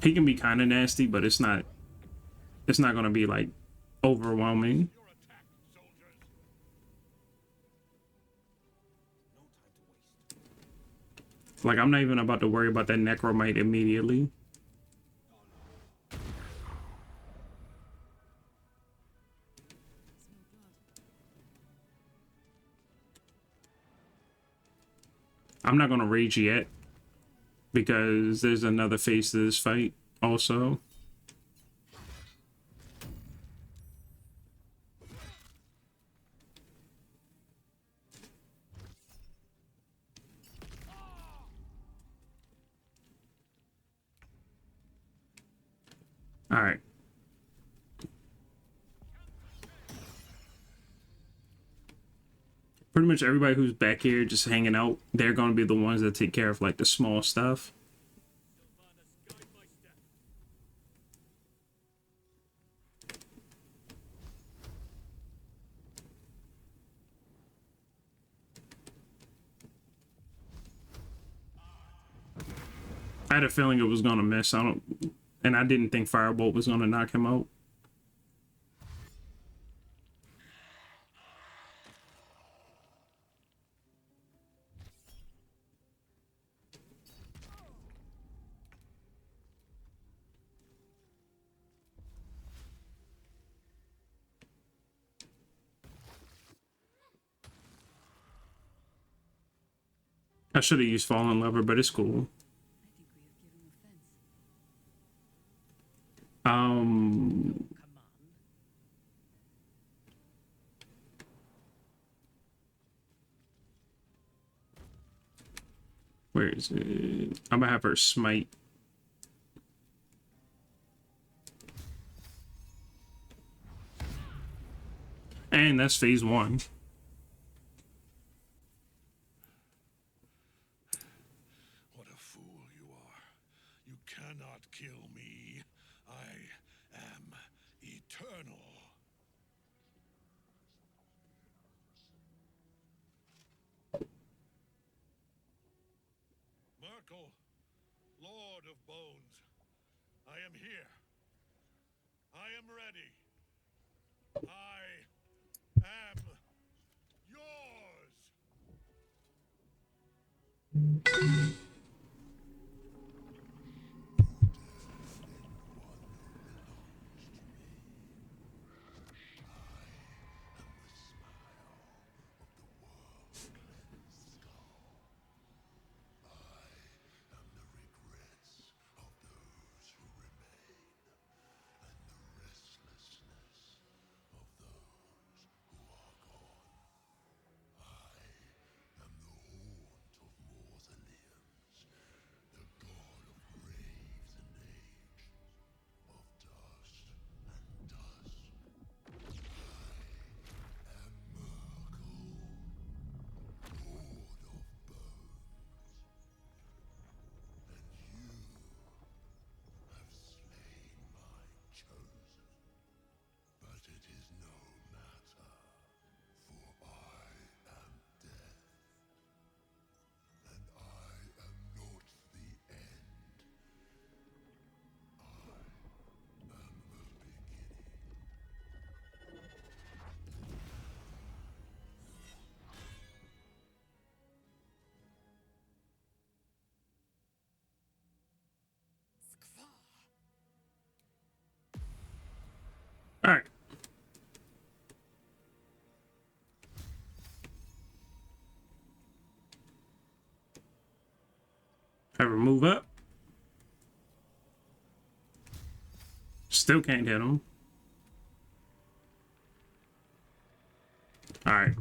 He can be kind of nasty, but it's not gonna be like overwhelming. Like, I'm not even about to worry about that Necromite immediately. I'm not gonna rage yet, because there's another phase to this fight also. All right. Pretty much everybody who's back here just hanging out, they're going to be the ones that take care of like the small stuff. I had a feeling it was going to miss. And I didn't think Firebolt was going to knock him out. I should have used Fallen Lover, but it's cool. Where is it? I'm gonna have her smite. And that's phase 1. What a fool you are. You cannot kill me. I am eternal. Merkel, Lord of Bones, I am here. I am ready. I am yours. Have her move up. Still can't hit him. All right.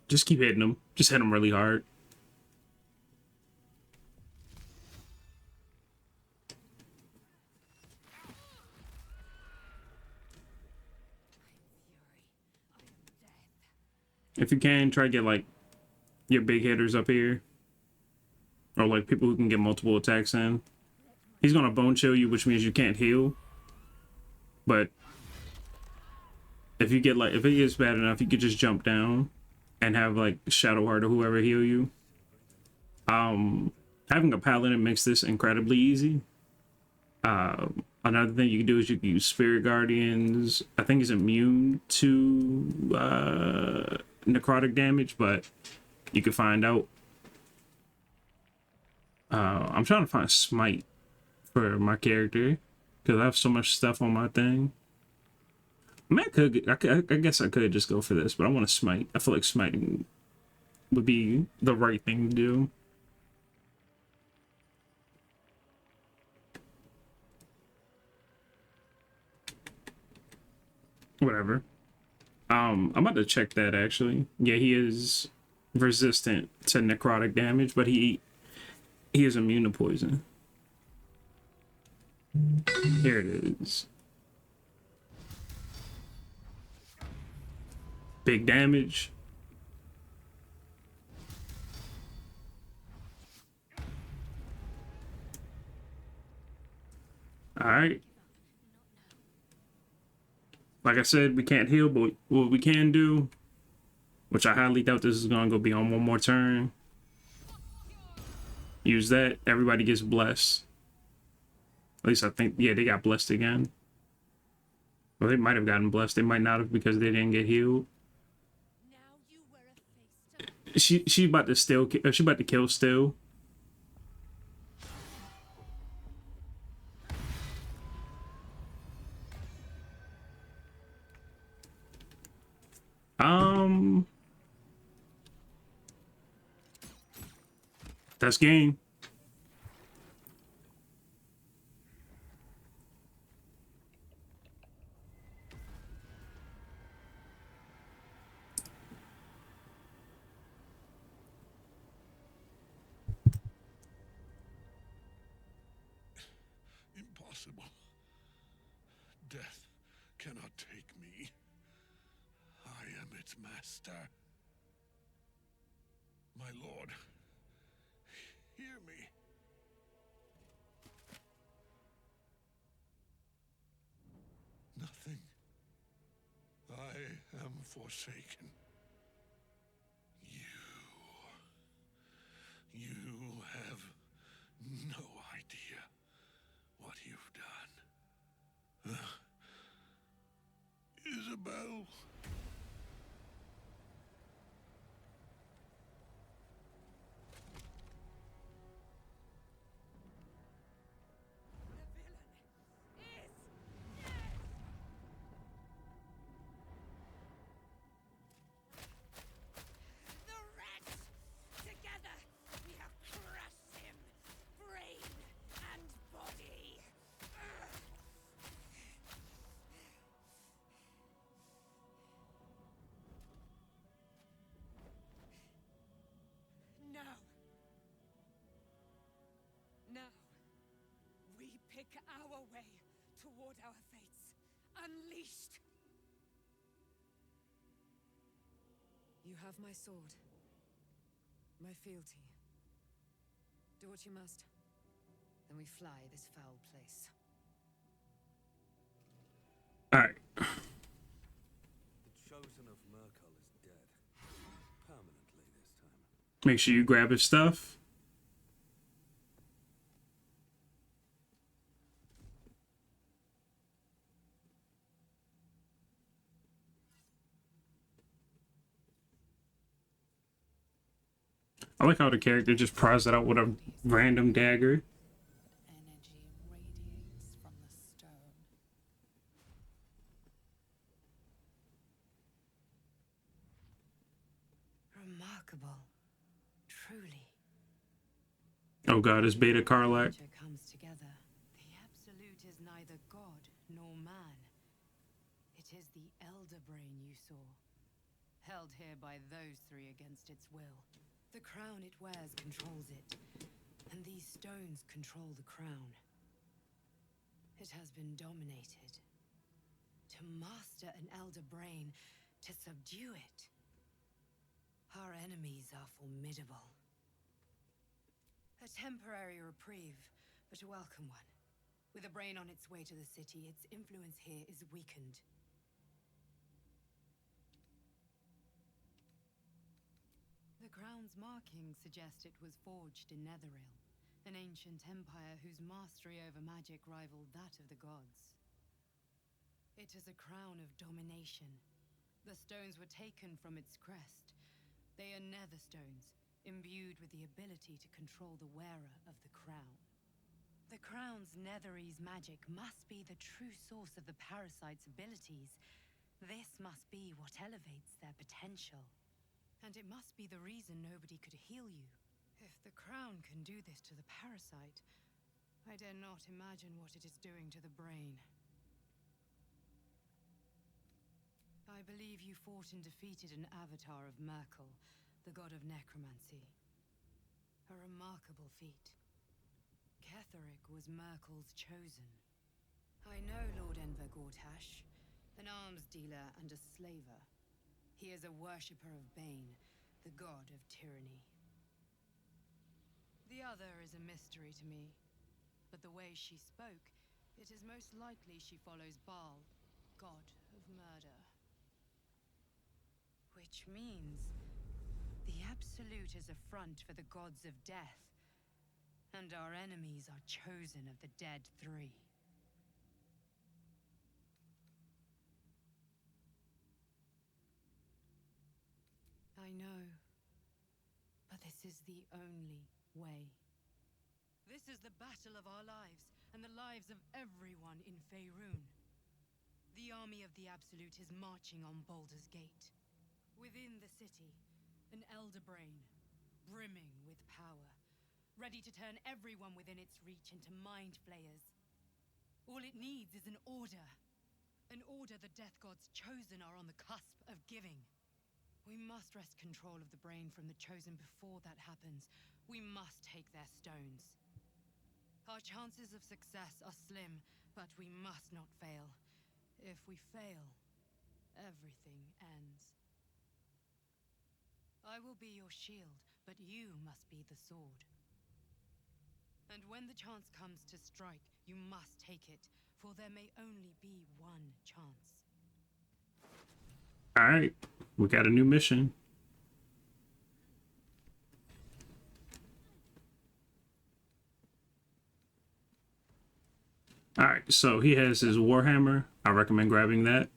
Just keep hitting him. Just hit him really hard. If you can, try to get like your big hitters up here, or like people who can get multiple attacks in. He's gonna bone chill you, which means you can't heal. But if you get like, if it gets bad enough, you could just jump down and have like Shadowheart or whoever heal you. Having a paladin makes this incredibly easy. Another thing you can do is you can use Spirit Guardians. I think he's immune to necrotic damage, but you can find out. I'm trying to find Smite for my character because I have so much stuff on my thing. I mean, I guess I could just go for this, but I want to Smite. I feel like smiting would be the right thing to do. Whatever. I'm about to check that actually. Yeah, he is resistant to necrotic damage, but he is immune to poison. Here it is. Big damage. All right. Like I said, we can't heal, but what we can do, which I highly doubt this is going to be on one more turn. Use that. Everybody gets blessed. At least I think, yeah, they got blessed again. Well, they might have gotten blessed. They might not have because they didn't get healed. She about to still, she about to kill still. That's game. Impossible. Death cannot take me. I am its master. My lord, hear me. Nothing. I am forsaken. You have no idea what you've done. Isabel. Now, we pick our way toward our fates. Unleashed! You have my sword. My fealty. Do what you must. Then we fly this foul place. Alright. The chosen of Merkel is dead. Permanently this time. Make sure you grab his stuff. I like how the character just pries it out with a random dagger. Energy radiates from the stone. remarkable. Truly. Oh god, it's Beta Karlak. Nature comes together. The Absolute is neither god nor man. It is the Elder Brain you saw, held here by those three against its will. The crown it wears controls it, and these stones control the crown. It has been dominated. To master an Elder Brain, to subdue it. Our enemies are formidable. A temporary reprieve, but a welcome one. With a brain on its way to the city, its influence here is weakened. The crown's markings suggest it was forged in Netheril, an ancient empire whose mastery over magic rivaled that of the gods. It is a crown of domination. The stones were taken from its crest. They are nether stones, imbued with the ability to control the wearer of the crown. The crown's Netherese magic must be the true source of the parasite's abilities. This must be what elevates their potential. And it must be the reason nobody could heal you. If the crown can do this to the parasite, I dare not imagine what it is doing to the brain. I believe you fought and defeated an avatar of Merkel, the god of necromancy. A remarkable feat. Ketheric was Merkel's chosen. I know Lord Enver Gortash, an arms dealer and a slaver. He is a worshipper of Bane, the god of tyranny. The other is a mystery to me, but the way she spoke, it is most likely she follows Baal, god of murder. Which means the Absolute is a front for the gods of death, and our enemies are chosen of the dead three. I know, but this is the only way. This is the battle of our lives, and the lives of everyone in Faerun. The army of the Absolute is marching on Baldur's Gate. Within the city, an Elder Brain, brimming with power, ready to turn everyone within its reach into mind flayers. All it needs is an order. An order the Death Gods chosen are on the cusp of giving. We must wrest control of the brain from the chosen before that happens. We must take their stones. Our chances of success are slim, but we must not fail. If we fail, everything ends. I will be your shield, but you must be the sword. And when the chance comes to strike, you must take it, for there may only be one chance. All right, we got a new mission. All right, so he has his Warhammer. I recommend grabbing that.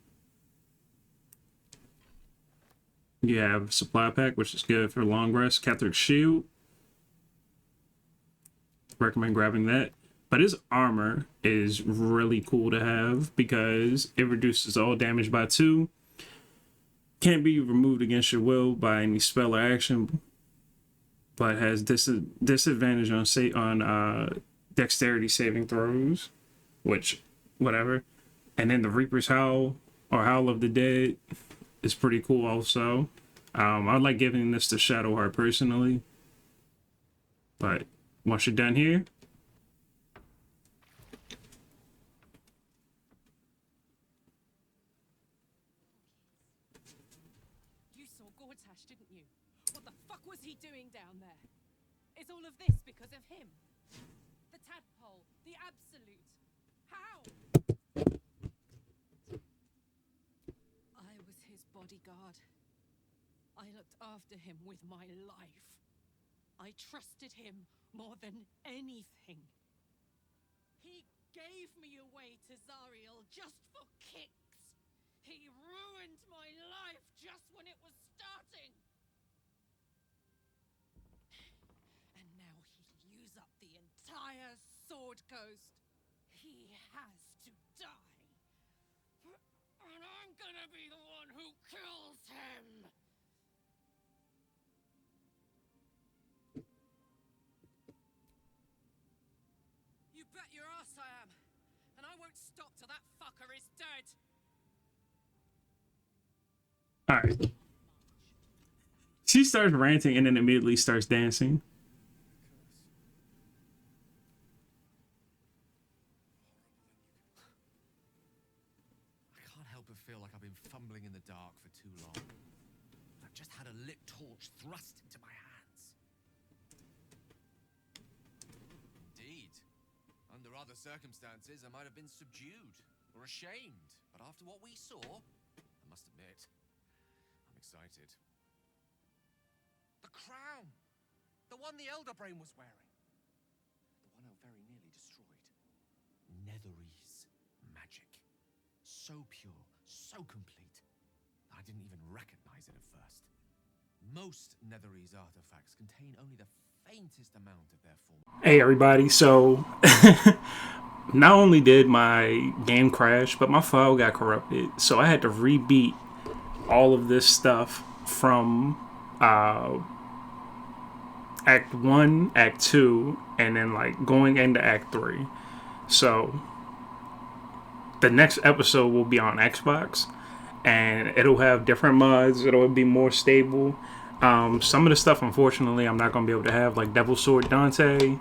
You have supply pack, which is good for long rest. Ketheric shield. Recommend grabbing that. But his armor is really cool to have because it reduces all damage by 2. Can't be removed against your will by any spell or action, but has disadvantage on dexterity saving throws, which whatever. And then the Reaper's Howl or Howl of the Dead is pretty cool also. I like giving this to Shadowheart personally, but once you're done here, You saw Gortash, didn't you? What the fuck was he doing down there? Is all of this because of him? The tadpole, the Absolute. How? I was his bodyguard. I looked after him with my life. I trusted him more than anything. He gave me away to Zariel just for kicks. He ruined my life just when it was starting. And now he'll use up the entire Sword Coast. He has to die. And I'm gonna be the one who kills him. bet your ass I am. And I won't stop till that fucker is dead. All right. She starts ranting and then immediately starts dancing. I can't help but feel like I've been fumbling in the dark for too long. I've just had a lit torch thrust into my hands. Indeed. Under other circumstances, I might have been subdued or ashamed. But after what we saw, I must admit, I'm excited. The crown! The one the Elder Brain was wearing. The one I very nearly destroyed. Netherese magic. So pure, so complete, I didn't even recognize it at first. Most Netherese artifacts contain only the faintest amount of their form. Hey everybody, so not only did my game crash, but my file got corrupted. So I had to rebeat all of this stuff from Act 1, Act 2, and then like going into Act 3. So the next episode will be on Xbox, and it'll have different mods. It'll be more stable. Some of the stuff, unfortunately, I'm not going to be able to have, like Devil Sword Dante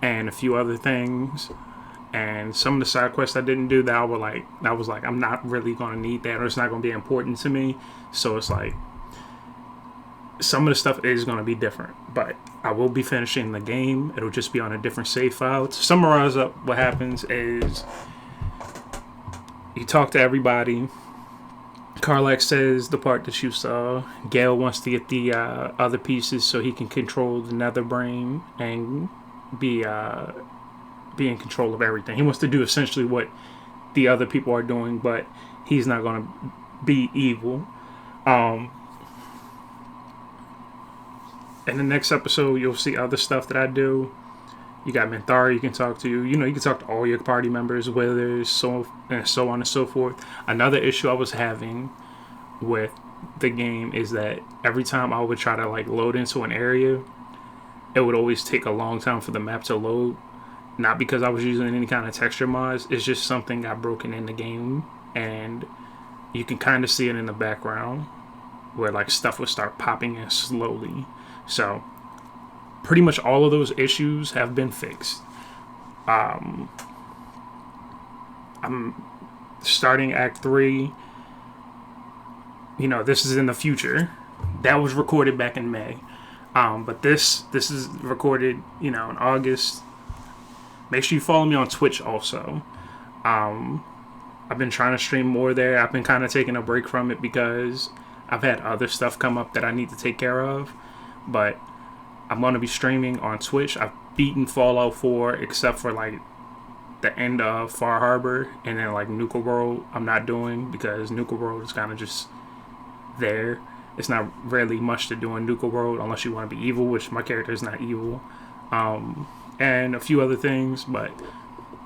and a few other things. And some of the side quests I didn't do that I was like, I'm not really going to need that, or it's not going to be important to me. So it's like, some of the stuff is going to be different, but I will be finishing the game. It'll just be on a different save file. To summarize up what happens is, you talk to everybody. Karlach says the part that you saw. Gale wants to get the other pieces so he can control the Nether Brain and be in control of everything. He wants to do essentially what the other people are doing, but he's not going to be evil. In the next episode, you'll see other stuff that I do. You got Minthara you can talk to. You know, you can talk to all your party members, Withers, so on and so forth. Another issue I was having with the game is that every time I would try to like load into an area, it would always take a long time for the map to load. Not because I was using any kind of texture mods. It's just something got broken in the game, and you can kind of see it in the background where like stuff would start popping in slowly. So pretty much all of those issues have been fixed. I'm starting Act 3. You know, this is in the future. That was recorded back in May. But this is recorded, you know, in August. Make sure you follow me on Twitch also. I've been trying to stream more there. I've been kind of taking a break from it because I've had other stuff come up that I need to take care of. But I'm going to be streaming on Twitch. I've beaten Fallout 4 except for like the end of Far Harbor, and then like Nuka World I'm not doing because Nuka World is kind of just there. It's not really much to do in Nuka World unless you want to be evil, which my character is not evil. And a few other things, but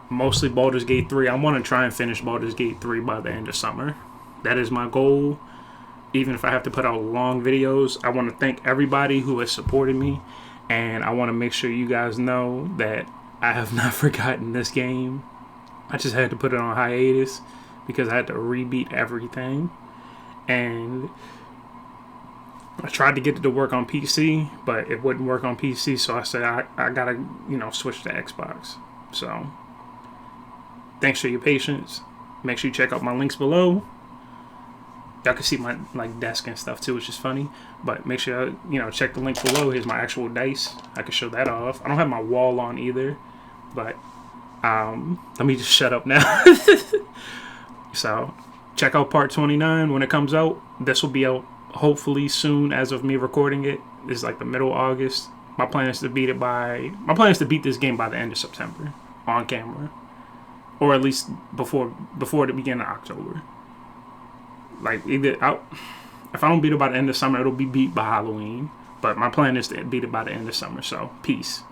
mostly Baldur's Gate 3. I want to try and finish Baldur's Gate 3 by the end of summer. That is my goal. Even if I have to put out long videos, I want to thank everybody who has supported me, and I want to make sure you guys know that I have not forgotten this game. I just had to put it on hiatus because I had to rebeat everything, and I tried to get it to work on PC, but it wouldn't work on PC, so I said I gotta, you know, switch to Xbox. So thanks for your patience. Make sure you check out my links below. Y'all can see my like desk and stuff too, which is funny. But make sure you know, check the link below. Here's my actual dice. I can show that off. I don't have my wall on either, but let me just shut up now. So check out part 29 when it comes out. This will be out hopefully soon. As of me recording it, it's like the middle of August. My plan is to beat this game by the end of September on camera, or at least before the beginning of October. Like, either if I don't beat it by the end of summer, it'll be beat by Halloween. But my plan is to beat it by the end of summer. So, peace.